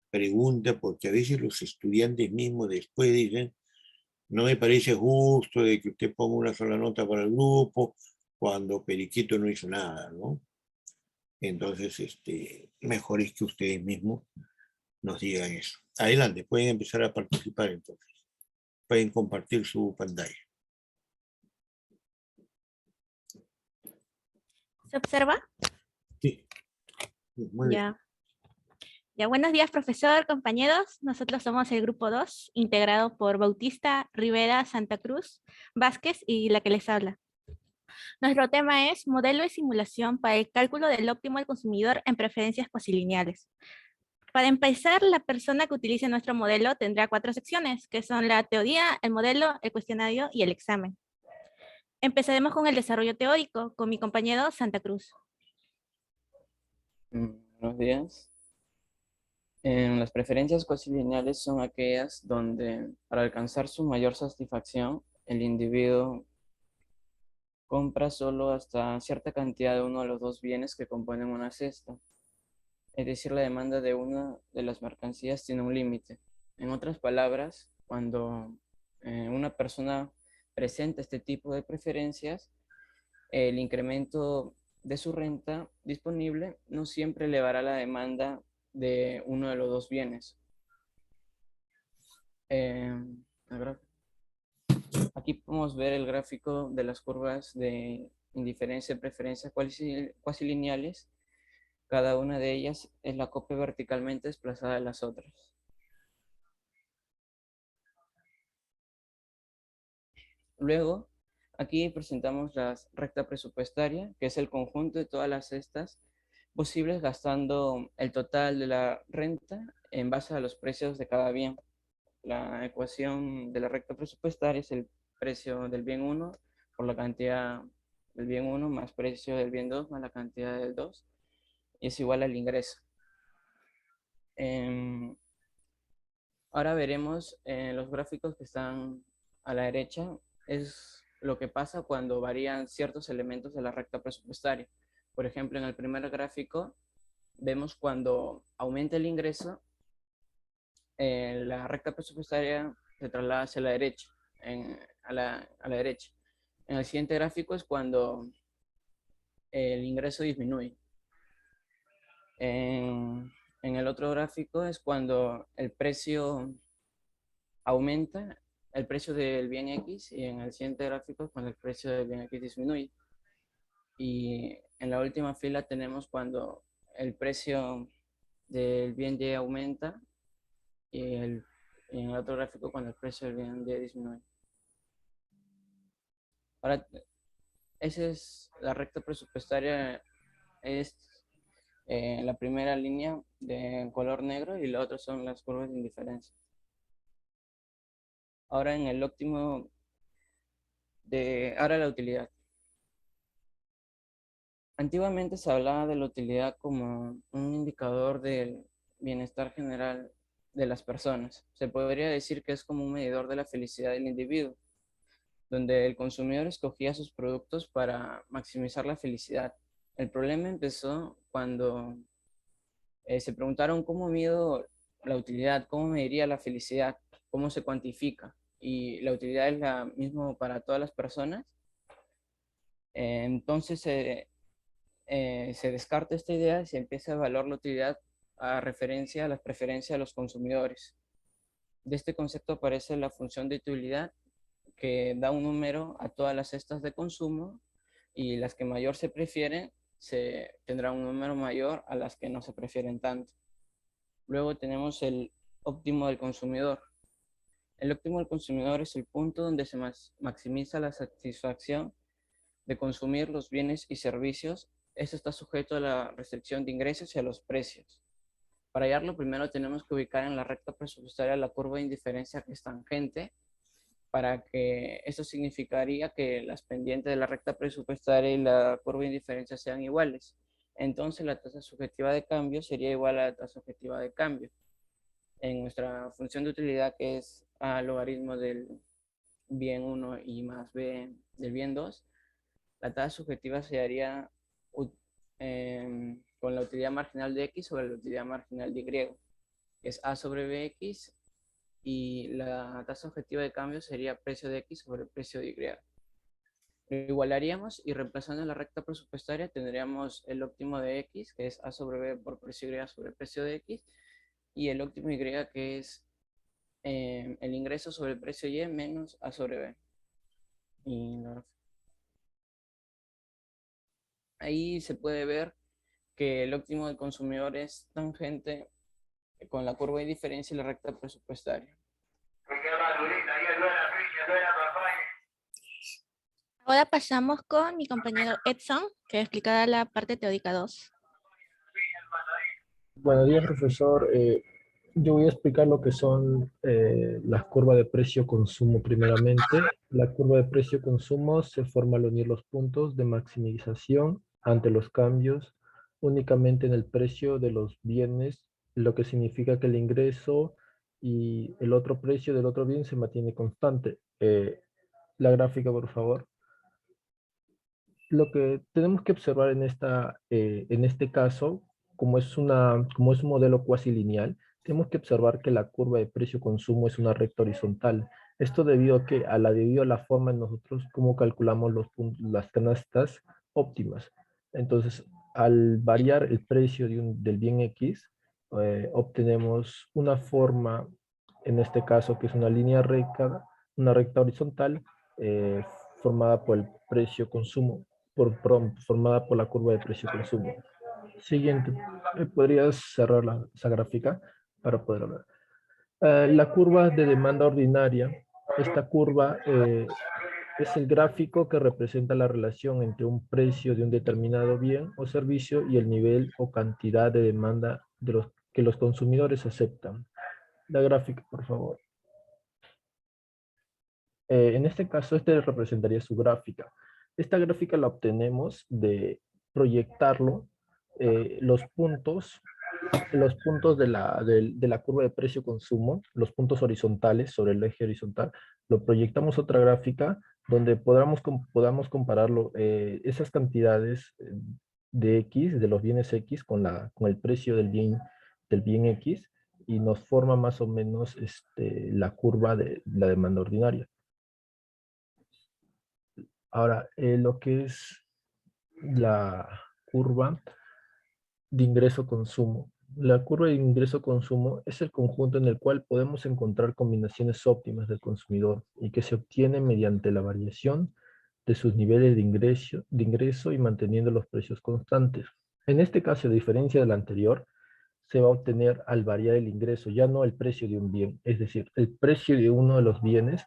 pregunta porque a veces los estudiantes mismos después dicen, no me parece justo de que usted ponga una sola nota para el grupo cuando Periquito no hizo nada, ¿no? Entonces, mejor es que ustedes mismos nos digan eso. Adelante, pueden empezar a participar entonces. Pueden compartir su pantalla. ¿Se observa? Sí, muy bien. Ya. Ya, buenos días, profesor, compañeros. Nosotros somos el grupo 2, integrado por Bautista, Rivera, Santa Cruz, Vázquez y la que les habla. Nuestro tema es modelo de simulación para el cálculo del óptimo del consumidor en preferencias cuasilineales. Para empezar, la persona que utilice nuestro modelo tendrá 4 secciones, que son la teoría, el modelo, el cuestionario y el examen. Empezaremos con el desarrollo teórico, con mi compañero Santa Cruz. Buenos días. Las preferencias cuasi lineales son aquellas donde, para alcanzar su mayor satisfacción, el individuo compra solo hasta cierta cantidad de uno de los dos bienes que componen una cesta. Es decir, la demanda de una de las mercancías tiene un límite. En otras palabras, cuando una persona presenta este tipo de preferencias, el incremento de su renta disponible no siempre elevará la demanda de uno de los dos bienes. Aquí podemos ver el gráfico de las curvas de indiferencia y preferencia cuasi lineales. Cada una de ellas es la copia verticalmente desplazada de las otras. Luego, aquí presentamos la recta presupuestaria, que es el conjunto de todas las cestas posibles gastando el total de la renta en base a los precios de cada bien. La ecuación de la recta presupuestaria es el precio del bien 1 por la cantidad del bien 1 más precio del bien 2 más la cantidad del 2 y es igual al ingreso. Ahora veremos los gráficos que están a la derecha, es lo que pasa cuando varían ciertos elementos de la recta presupuestaria. Por ejemplo, en el primer gráfico vemos cuando aumenta el ingreso, la recta presupuestaria se traslada hacia la derecha, a la derecha. En el siguiente gráfico es cuando el ingreso disminuye. En el otro gráfico es cuando el precio aumenta, el precio del bien X, y en el siguiente gráfico es cuando el precio del bien X disminuye. Y en la última fila tenemos cuando el precio del bien Y aumenta y en el otro gráfico cuando el precio del bien Y disminuye. Ahora, esa es la recta presupuestaria, es la primera línea de color negro y la otra son las curvas de indiferencia. Ahora en el óptimo ahora la utilidad. Antiguamente se hablaba de la utilidad como un indicador del bienestar general de las personas. Se podría decir que es como un medidor de la felicidad del individuo, donde el consumidor escogía sus productos para maximizar la felicidad. El problema empezó cuando se preguntaron cómo mido la utilidad, cómo mediría la felicidad, cómo se cuantifica. Y la utilidad es la misma para todas las personas. Entonces se descarta esta idea y se empieza a evaluar la utilidad a referencia a las preferencias de los consumidores. De este concepto aparece la función de utilidad, que da un número a todas las cestas de consumo y las que mayor se prefieren tendrán un número mayor a las que no se prefieren tanto. Luego tenemos el óptimo del consumidor. El óptimo del consumidor es el punto donde se maximiza la satisfacción de consumir los bienes y servicios. Esto está sujeto a la restricción de ingresos y a los precios. Para hallarlo, primero tenemos que ubicar en la recta presupuestaria la curva de indiferencia que es tangente, para que esto significaría que las pendientes de la recta presupuestaria y la curva de indiferencia sean iguales. Entonces la tasa subjetiva de cambio sería igual a la tasa objetiva de cambio. En nuestra función de utilidad, que es a logaritmo del bien 1 y más b del bien 2, la tasa subjetiva se haría con la utilidad marginal de x sobre la utilidad marginal de y, que es a sobre bx, y la tasa objetiva de cambio sería precio de x sobre el precio de y. Lo igualaríamos y reemplazando la recta presupuestaria tendríamos el óptimo de x, que es a sobre b por precio y sobre el precio de x, y el óptimo y, que es el ingreso sobre el precio y menos a sobre b. Y ahí se puede ver que el óptimo del consumidor es tangente con la curva de diferencia y la recta presupuestaria. Ahora pasamos con mi compañero Edson, que explicará la parte teórica 2. Buenos días, profesor. Yo voy a explicar lo que son las curvas de precio-consumo primeramente. La curva de precio-consumo se forma al unir los puntos de maximización ante los cambios únicamente en el precio de los bienes, lo que significa que el ingreso y el otro precio del otro bien se mantiene constante. La gráfica, por favor. Lo que tenemos que observar en este caso, como es un modelo cuasi lineal, tenemos que observar que la curva de precio-consumo es una recta horizontal. Esto debido a la forma en nosotros cómo calculamos las canastas óptimas. Entonces, al variar el precio del bien X, obtenemos una forma, en este caso, que es una recta horizontal, eh, formada por el precio-consumo formada por la curva de precio-consumo. Siguiente, ¿podrías cerrar esa gráfica para poder hablar? La curva de demanda ordinaria, esta curva es el gráfico que representa la relación entre un precio de un determinado bien o servicio y el nivel o cantidad de demanda que los consumidores aceptan. La gráfica, por favor. En este caso, este representaría su gráfica. Esta gráfica la obtenemos de proyectarlo, los puntos de la curva de precio-consumo, los puntos horizontales sobre el eje horizontal, lo proyectamos a otra gráfica donde podamos compararlo, esas cantidades de X, de los bienes X, con el precio del bien X, y nos forma más o menos la curva de la demanda ordinaria. Ahora, lo que es la curva de ingreso-consumo. La curva de ingreso-consumo es el conjunto en el cual podemos encontrar combinaciones óptimas del consumidor y que se obtiene mediante la variación de sus niveles de ingreso y manteniendo los precios constantes. En este caso, a diferencia del anterior, se va a obtener al variar el ingreso, ya no el precio de un bien, es decir, el precio de uno de los bienes,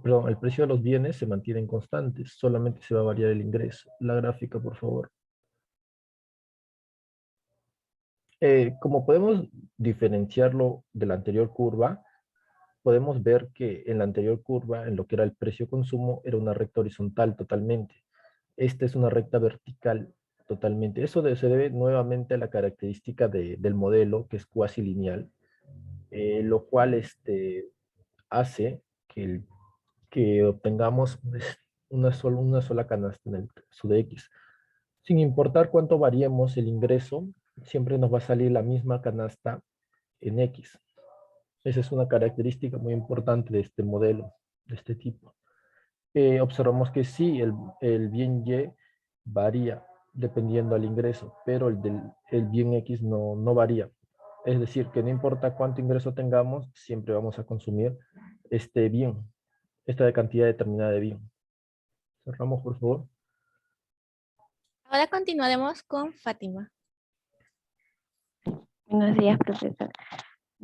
perdón, el precio de los bienes se mantienen constantes, solamente se va a variar el ingreso. La gráfica, por favor. Como podemos diferenciarlo de la anterior curva, podemos ver que en la anterior curva, en lo que era el precio-consumo, era una recta horizontal totalmente. Esta es una recta vertical totalmente. Eso se debe nuevamente a la característica del modelo, que es cuasi lineal, lo cual hace que obtengamos una sola canasta en el caso de X. Sin importar cuánto variemos el ingreso, siempre nos va a salir la misma canasta en X. Esa es una característica muy importante de este modelo, de este tipo. Observamos que sí, el bien Y varía dependiendo del ingreso, pero el bien X no varía. Es decir, que no importa cuánto ingreso tengamos, siempre vamos a consumir este bien, esta cantidad determinada de bien. Cerramos, por favor. Ahora continuaremos con Fátima. Buenos días, profesor.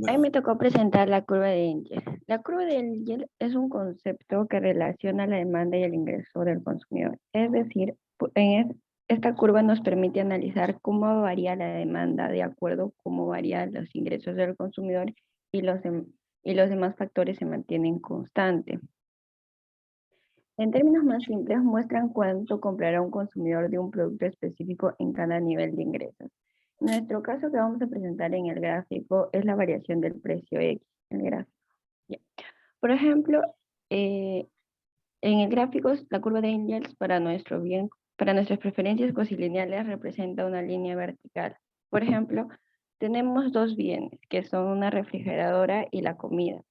A mí me tocó presentar la curva de Engel. La curva de Engel es un concepto que relaciona la demanda y el ingreso del consumidor. Es decir, esta curva nos permite analizar cómo varía la demanda de acuerdo a cómo varían los ingresos del consumidor y los demás factores se mantienen constantes. En términos más simples, muestran cuánto comprará un consumidor de un producto específico en cada nivel de ingresos. En nuestro caso que vamos a presentar en el gráfico es la variación del precio X, el gráfico. Ya. Por ejemplo, en el gráfico, la curva de Engels para nuestras preferencias cosilineales representa una línea vertical. Por ejemplo, tenemos dos bienes, que son una refrigeradora y la comida.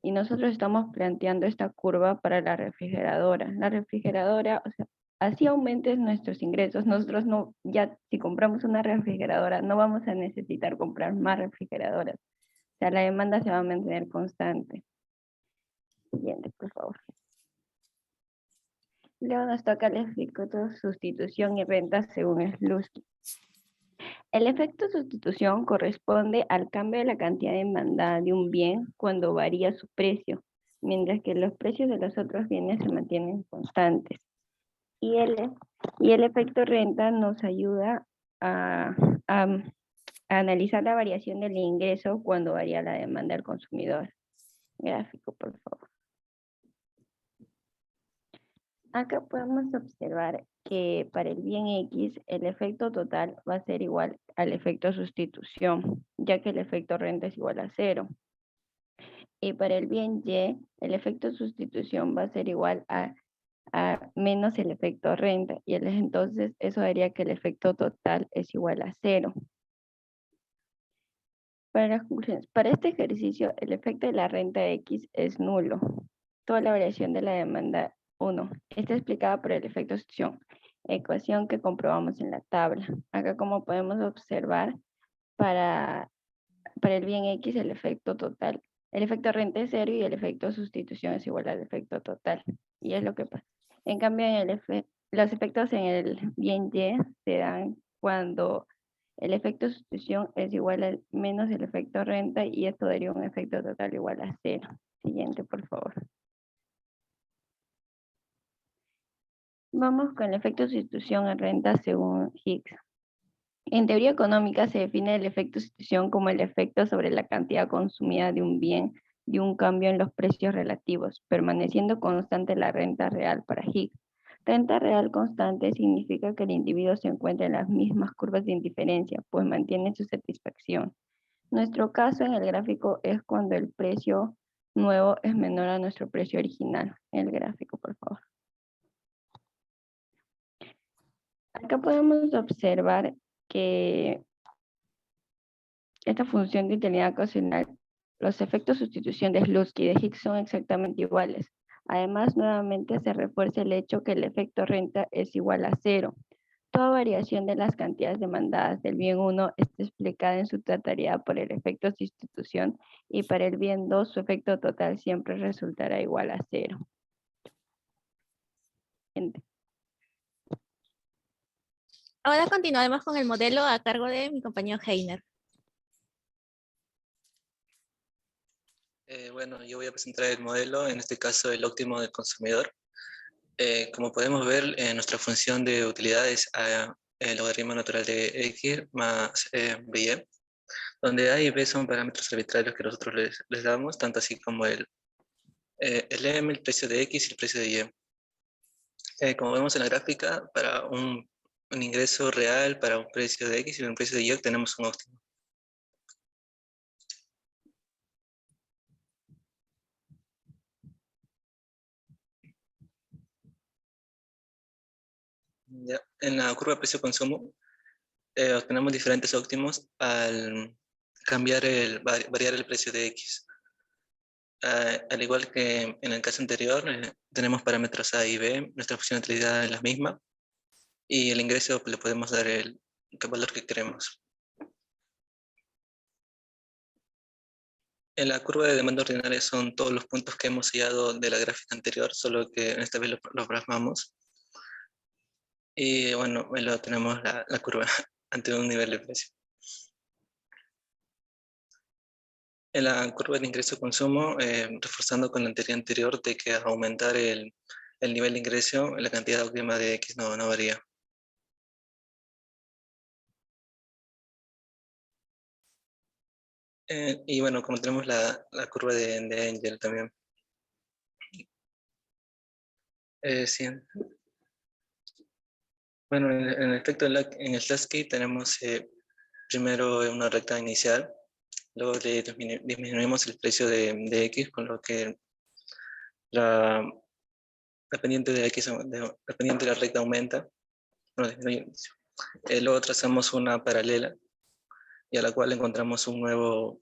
Y nosotros estamos planteando esta curva para la refrigeradora. La refrigeradora, o sea, así aumenten nuestros ingresos. Nosotros ya si compramos una refrigeradora, no vamos a necesitar comprar más refrigeradoras. O sea, la demanda se va a mantener constante. Siguiente, por favor. Luego nos toca el efecto sustitución y renta según Slutsky. El efecto sustitución corresponde al cambio de la cantidad demandada de un bien cuando varía su precio, mientras que los precios de los otros bienes se mantienen constantes. Y el efecto renta nos ayuda a analizar la variación del ingreso cuando varía la demanda del consumidor. Gráfico, por favor. Acá podemos observar que para el bien X, el efecto total va a ser igual al efecto sustitución, ya que el efecto renta es igual a 0. Y para el bien Y, el efecto sustitución va a ser igual a menos el efecto renta, y entonces eso haría que el efecto total es igual a 0. Para las conclusiones, para este ejercicio, el efecto de la renta X es nulo. Toda la variación de la demanda 1 está explicada por el efecto sustitución, ecuación que comprobamos en la tabla. Acá, como podemos observar, para el bien X el efecto total, el efecto renta es 0 y el efecto sustitución es igual al efecto total. Y es lo que pasa. En cambio, los efectos en el bien Y se dan cuando el efecto sustitución es igual al menos el efecto renta, y esto daría un efecto total igual a 0. Siguiente, por favor. Vamos con el efecto sustitución en renta según Higgs. En teoría económica se define el efecto sustitución como el efecto sobre la cantidad consumida de un bien de un cambio en los precios relativos, permaneciendo constante la renta real para Higgs. Renta real constante significa que el individuo se encuentra en las mismas curvas de indiferencia, pues mantiene su satisfacción. Nuestro caso en el gráfico es cuando el precio nuevo es menor a nuestro precio original. El gráfico, por favor. Acá podemos observar que esta función de utilidad ocasional, los efectos de sustitución de Slutsky y de Higgs son exactamente iguales. Además, nuevamente se refuerza el hecho que el efecto renta es igual a 0. Toda variación de las cantidades demandadas del bien 1 está explicada en su totalidad por el efecto de sustitución, y para el bien 2 su efecto total siempre resultará igual a 0. Ahora continuaremos con el modelo a cargo de mi compañero Heiner. Bueno, yo voy a presentar el modelo, en este caso el óptimo del consumidor. Como podemos ver, nuestra función de utilidad es el logaritmo natural de X más BY, donde A y B son parámetros arbitrarios que nosotros les damos, tanto así como el M, el precio de X y el precio de Y. Como vemos en la gráfica, para un ingreso real, para un precio de X y un precio de Y, tenemos un óptimo. Ya. En la curva de precio-consumo obtenemos diferentes óptimos al variar el precio de X. Al igual que en el caso anterior, tenemos parámetros A y B, nuestra función de utilidad es la misma, y el ingreso le podemos dar el valor que queremos. En la curva de demanda ordinaria son todos los puntos que hemos hallado de la gráfica anterior, solo que esta vez lo plasmamos. Y bueno, luego tenemos la curva ante un nivel de precio. En la curva de ingreso-consumo, reforzando con la teoría anterior de que al aumentar el nivel de ingreso, la cantidad óptima de X no varía. Y bueno, como tenemos la curva de Engel también. Sí. Bueno, en efecto, en el Slutsky tenemos primero una recta inicial, luego disminuimos el precio de X, con lo que la pendiente de X, la pendiente de la recta aumenta. Bueno, luego trazamos una paralela, y a la cual encontramos su nuevo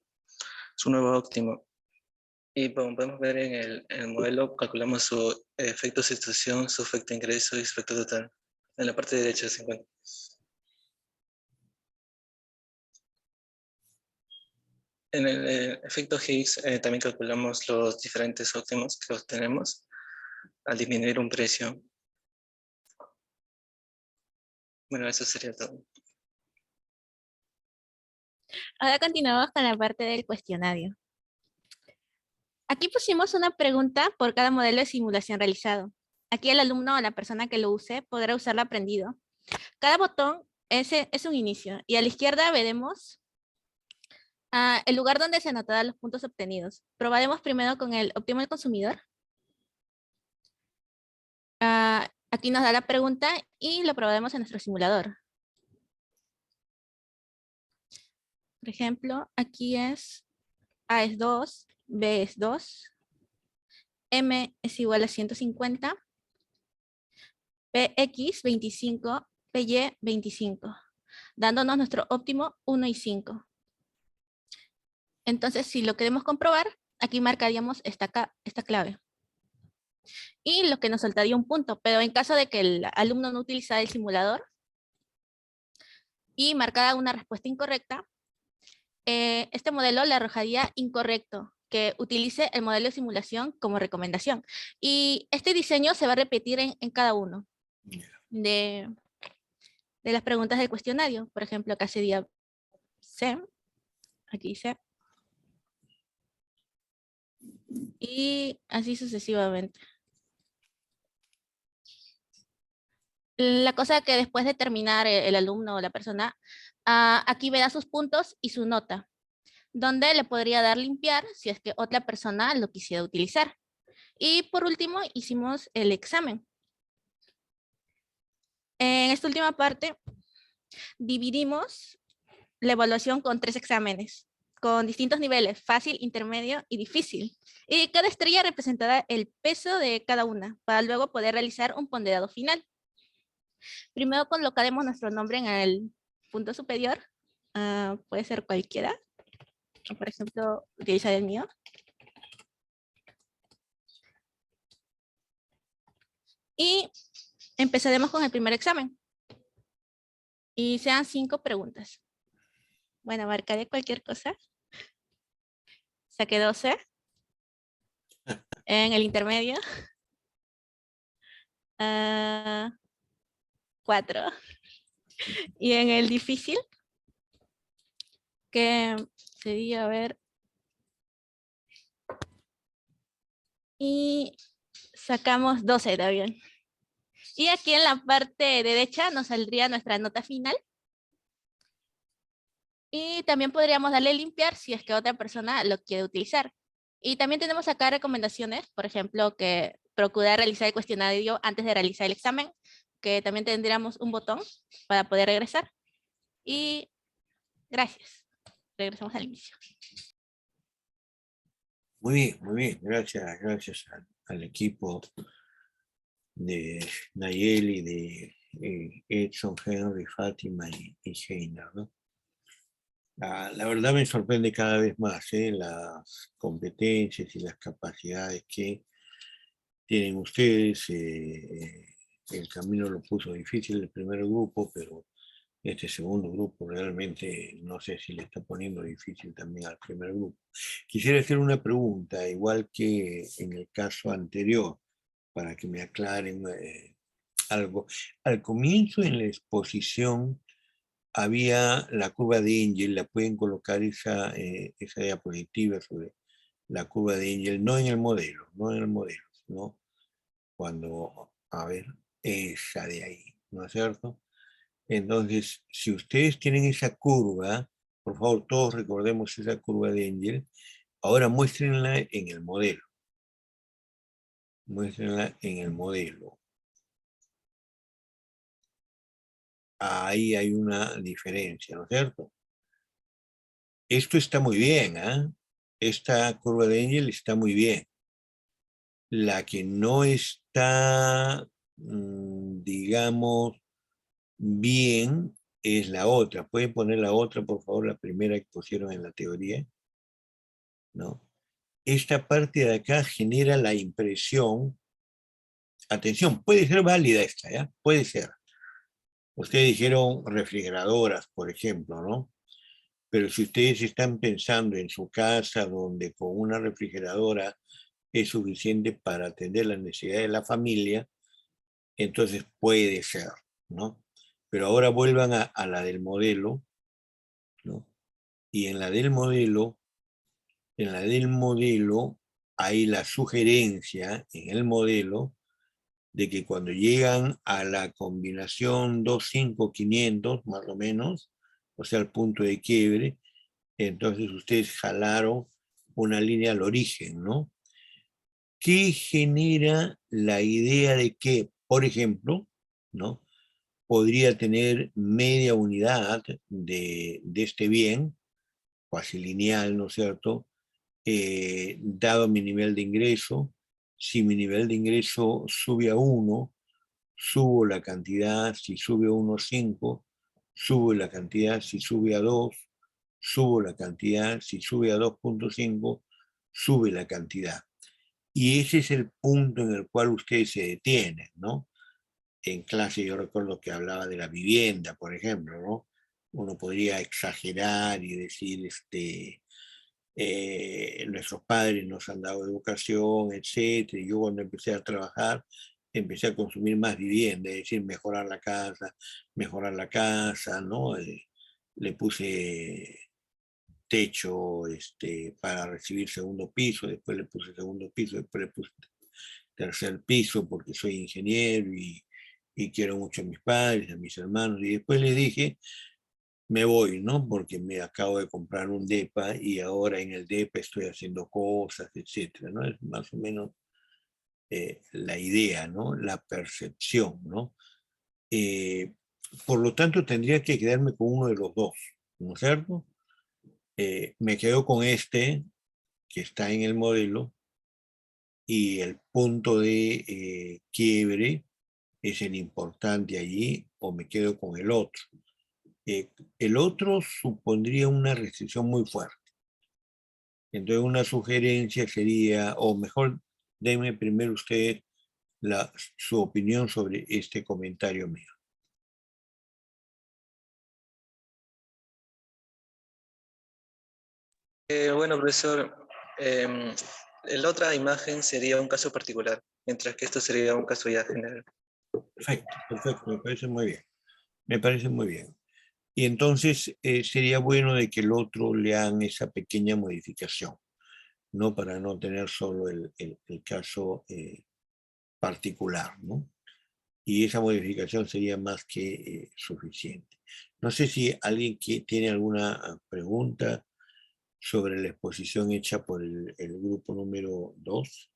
óptimo. Y como podemos ver en el modelo, calculamos su efecto de sustitución, su efecto de ingreso y su efecto total. En la parte derecha se encuentra. En el efecto Higgs también calculamos los diferentes óptimos que obtenemos al disminuir un precio. Bueno, eso sería todo. Ahora continuamos con la parte del cuestionario. Aquí pusimos una pregunta por cada modelo de simulación realizado. Aquí el alumno o la persona que lo use podrá usarlo aprendido. Cada botón es un inicio, y a la izquierda veremos el lugar donde se anotarán los puntos obtenidos. Probaremos primero con el óptimo del consumidor. Aquí nos da la pregunta y lo probaremos en nuestro simulador. Por ejemplo, aquí es A es 2, B es 2, M es igual a 150, PX 25, PY 25, dándonos nuestro óptimo 1 y 5. Entonces, si lo queremos comprobar, aquí marcaríamos esta clave. Y lo que nos saltaría un punto, pero en caso de que el alumno no utilizara el simulador y marcara una respuesta incorrecta, este modelo le arrojaría incorrecto, que utilice el modelo de simulación como recomendación. Y este diseño se va a repetir en cada uno de las preguntas del cuestionario. Por ejemplo, acá sería C, aquí C, y así sucesivamente. La cosa que después de terminar el alumno o la persona, aquí verá sus puntos y su nota, donde le podría dar limpiar si es que otra persona lo quisiera utilizar. Y por último, hicimos el examen. En esta última parte, dividimos la evaluación con 3 exámenes, con distintos niveles, fácil, intermedio y difícil. Y cada estrella representará el peso de cada una, para luego poder realizar un ponderado final. Primero colocaremos nuestro nombre en el punto superior, puede ser cualquiera. Por ejemplo, utilizar el mío. Y empezaremos con el primer examen. Y sean 5 preguntas. Bueno, marcaré cualquier cosa. Saqué 12. En el intermedio. 4. Y en el difícil, que sería, a ver. Y sacamos 12 también. Y aquí en la parte derecha nos saldría nuestra nota final. Y también podríamos darle limpiar si es que otra persona lo quiere utilizar. Y también tenemos acá recomendaciones, por ejemplo, que procurar realizar el cuestionario antes de realizar el examen, que también tendríamos un botón para poder regresar. Y gracias. Regresamos al inicio. Muy bien. Gracias al equipo de Nayeli, de Edson, Henry, Fátima y Heiner, ¿no? La verdad me sorprende cada vez más las competencias y las capacidades que tienen ustedes. El camino lo puso difícil el primer grupo, pero este segundo grupo realmente no sé si le está poniendo difícil también al primer grupo. Quisiera hacer una pregunta, igual que en el caso anterior, para que me aclaren algo. Al comienzo en la exposición había la curva de Engel, la pueden colocar esa diapositiva sobre la curva de Engel, no en el modelo, sino cuando, a ver, esa de ahí, ¿no es cierto? Entonces, si ustedes tienen esa curva, por favor, todos recordemos esa curva de Engel, ahora muéstrenla en el modelo. Muéstrenla en el modelo. Ahí hay una diferencia, ¿no es cierto? Esto está muy bien, ¿eh? Esta curva de Engel está muy bien. La que no está, digamos, bien es la otra. ¿Pueden poner la otra, por favor, la primera que pusieron en la teoría? ¿No? Esta parte de acá genera la impresión. Atención, puede ser válida esta, ¿ya? Puede ser. Ustedes dijeron refrigeradoras, por ejemplo, ¿no? Pero si ustedes están pensando en su casa donde con una refrigeradora es suficiente para atender las necesidades de la familia, entonces puede ser, ¿no? Pero ahora vuelvan a la del modelo, ¿no? Y en la del modelo hay la sugerencia en el modelo de que cuando llegan a la combinación 2, 5, 500, más o menos, o sea, al punto de quiebre, Entonces ustedes jalaron una línea al origen, ¿no? ¿Qué genera la idea de que, por ejemplo, ¿no?, podría tener media unidad de este bien, cuasi lineal, ¿no es cierto?, dado mi nivel de ingreso? Si mi nivel de ingreso sube a 1, subo la cantidad; si sube a 1,5, subo la cantidad; si sube a 2, subo la cantidad; si sube a 2,5, sube la cantidad. Y ese es el punto en el cual ustedes se detienen, ¿no? En clase yo recuerdo que hablaba de la vivienda, por ejemplo, ¿no? Uno podría exagerar y decir, nuestros padres nos han dado educación, etcétera. Y yo cuando empecé a trabajar, empecé a consumir más vivienda, es decir, mejorar la casa, ¿no? Le puse techo para recibir segundo piso, después le puse segundo piso, después le puse tercer piso porque soy ingeniero y quiero mucho a mis padres, a mis hermanos. Y después les dije, me voy, ¿no? Porque me acabo de comprar un depa y ahora en el depa estoy haciendo cosas, etcétera, ¿no? Es más o menos la idea, ¿no? La percepción, ¿no? Por lo tanto, tendría que quedarme con uno de los dos, ¿no es cierto? Me quedo con este, que está en el modelo, y el punto de quiebre es el importante allí, o me quedo con el otro. El otro supondría una restricción muy fuerte. Entonces una sugerencia sería, o mejor, denme primero usted su opinión sobre este comentario mío. Bueno, profesor, la otra imagen sería un caso particular, mientras que esto sería un caso ya general. Perfecto, perfecto, me parece muy bien. Me parece muy bien. Y entonces sería bueno de que el otro le hagan esa pequeña modificación, ¿no? Para no tener solo el caso particular, ¿no? Y esa modificación sería más que suficiente. No sé si alguien tiene alguna pregunta sobre la exposición hecha por el grupo número 2.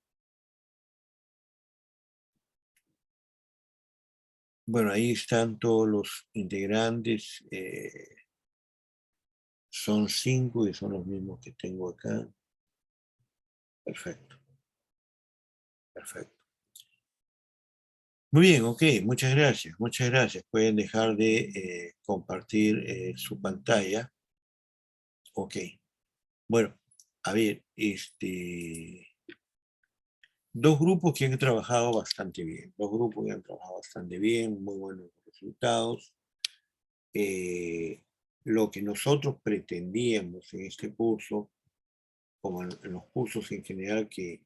Bueno, ahí están todos los integrantes. Son 5 y son los mismos que tengo acá. Perfecto. Perfecto. Muy bien, ok, muchas gracias, muchas gracias. Pueden dejar de compartir su pantalla. Ok. Bueno, a ver, dos grupos que han trabajado bastante bien. Dos grupos que han trabajado bastante bien, muy buenos resultados. Lo que nosotros pretendíamos en este curso, como en los cursos en general que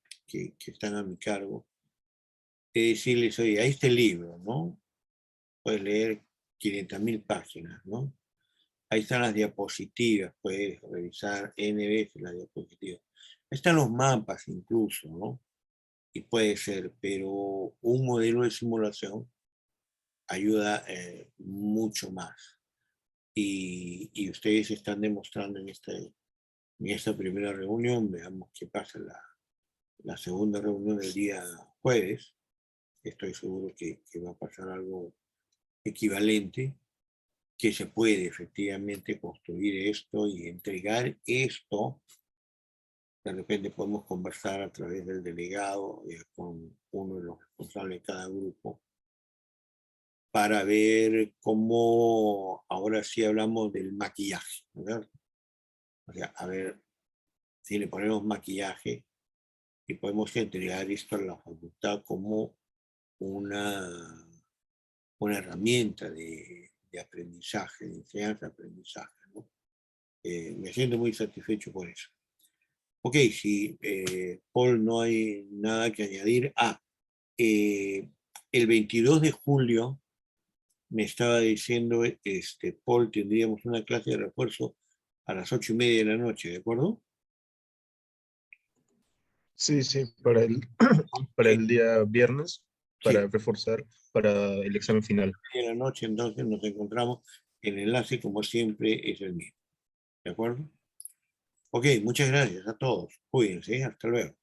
están a mi cargo, es decirles, oye, ahí está el libro, ¿no? Puedes leer 500.000 páginas, ¿no? Ahí están las diapositivas, puedes revisar N veces las diapositivas. Ahí están los mapas incluso, ¿no? Y puede ser, pero un modelo de simulación ayuda mucho más. Y ustedes están demostrando en esta primera reunión, veamos qué pasa en la segunda reunión del día jueves. Estoy seguro que va a pasar algo equivalente, que se puede efectivamente construir esto y entregar esto. De repente podemos conversar a través del delegado con uno de los responsables de cada grupo para ver cómo, ahora sí hablamos del maquillaje, ¿verdad? O sea, a ver si le ponemos maquillaje y podemos entregar esto a la facultad como una herramienta de aprendizaje, de enseñanza-aprendizaje, ¿no? Me siento muy satisfecho por eso. Ok, si Paul no hay nada que añadir. El 22 de julio me estaba diciendo, Paul, tendríamos una clase de refuerzo a las 8:30 de la noche, ¿de acuerdo? Sí, para el día viernes, para reforzar para el examen final. De la noche, entonces nos encontramos. El enlace, como siempre, es el mismo. ¿De acuerdo? Ok, muchas gracias a todos. Cuídense, hasta luego.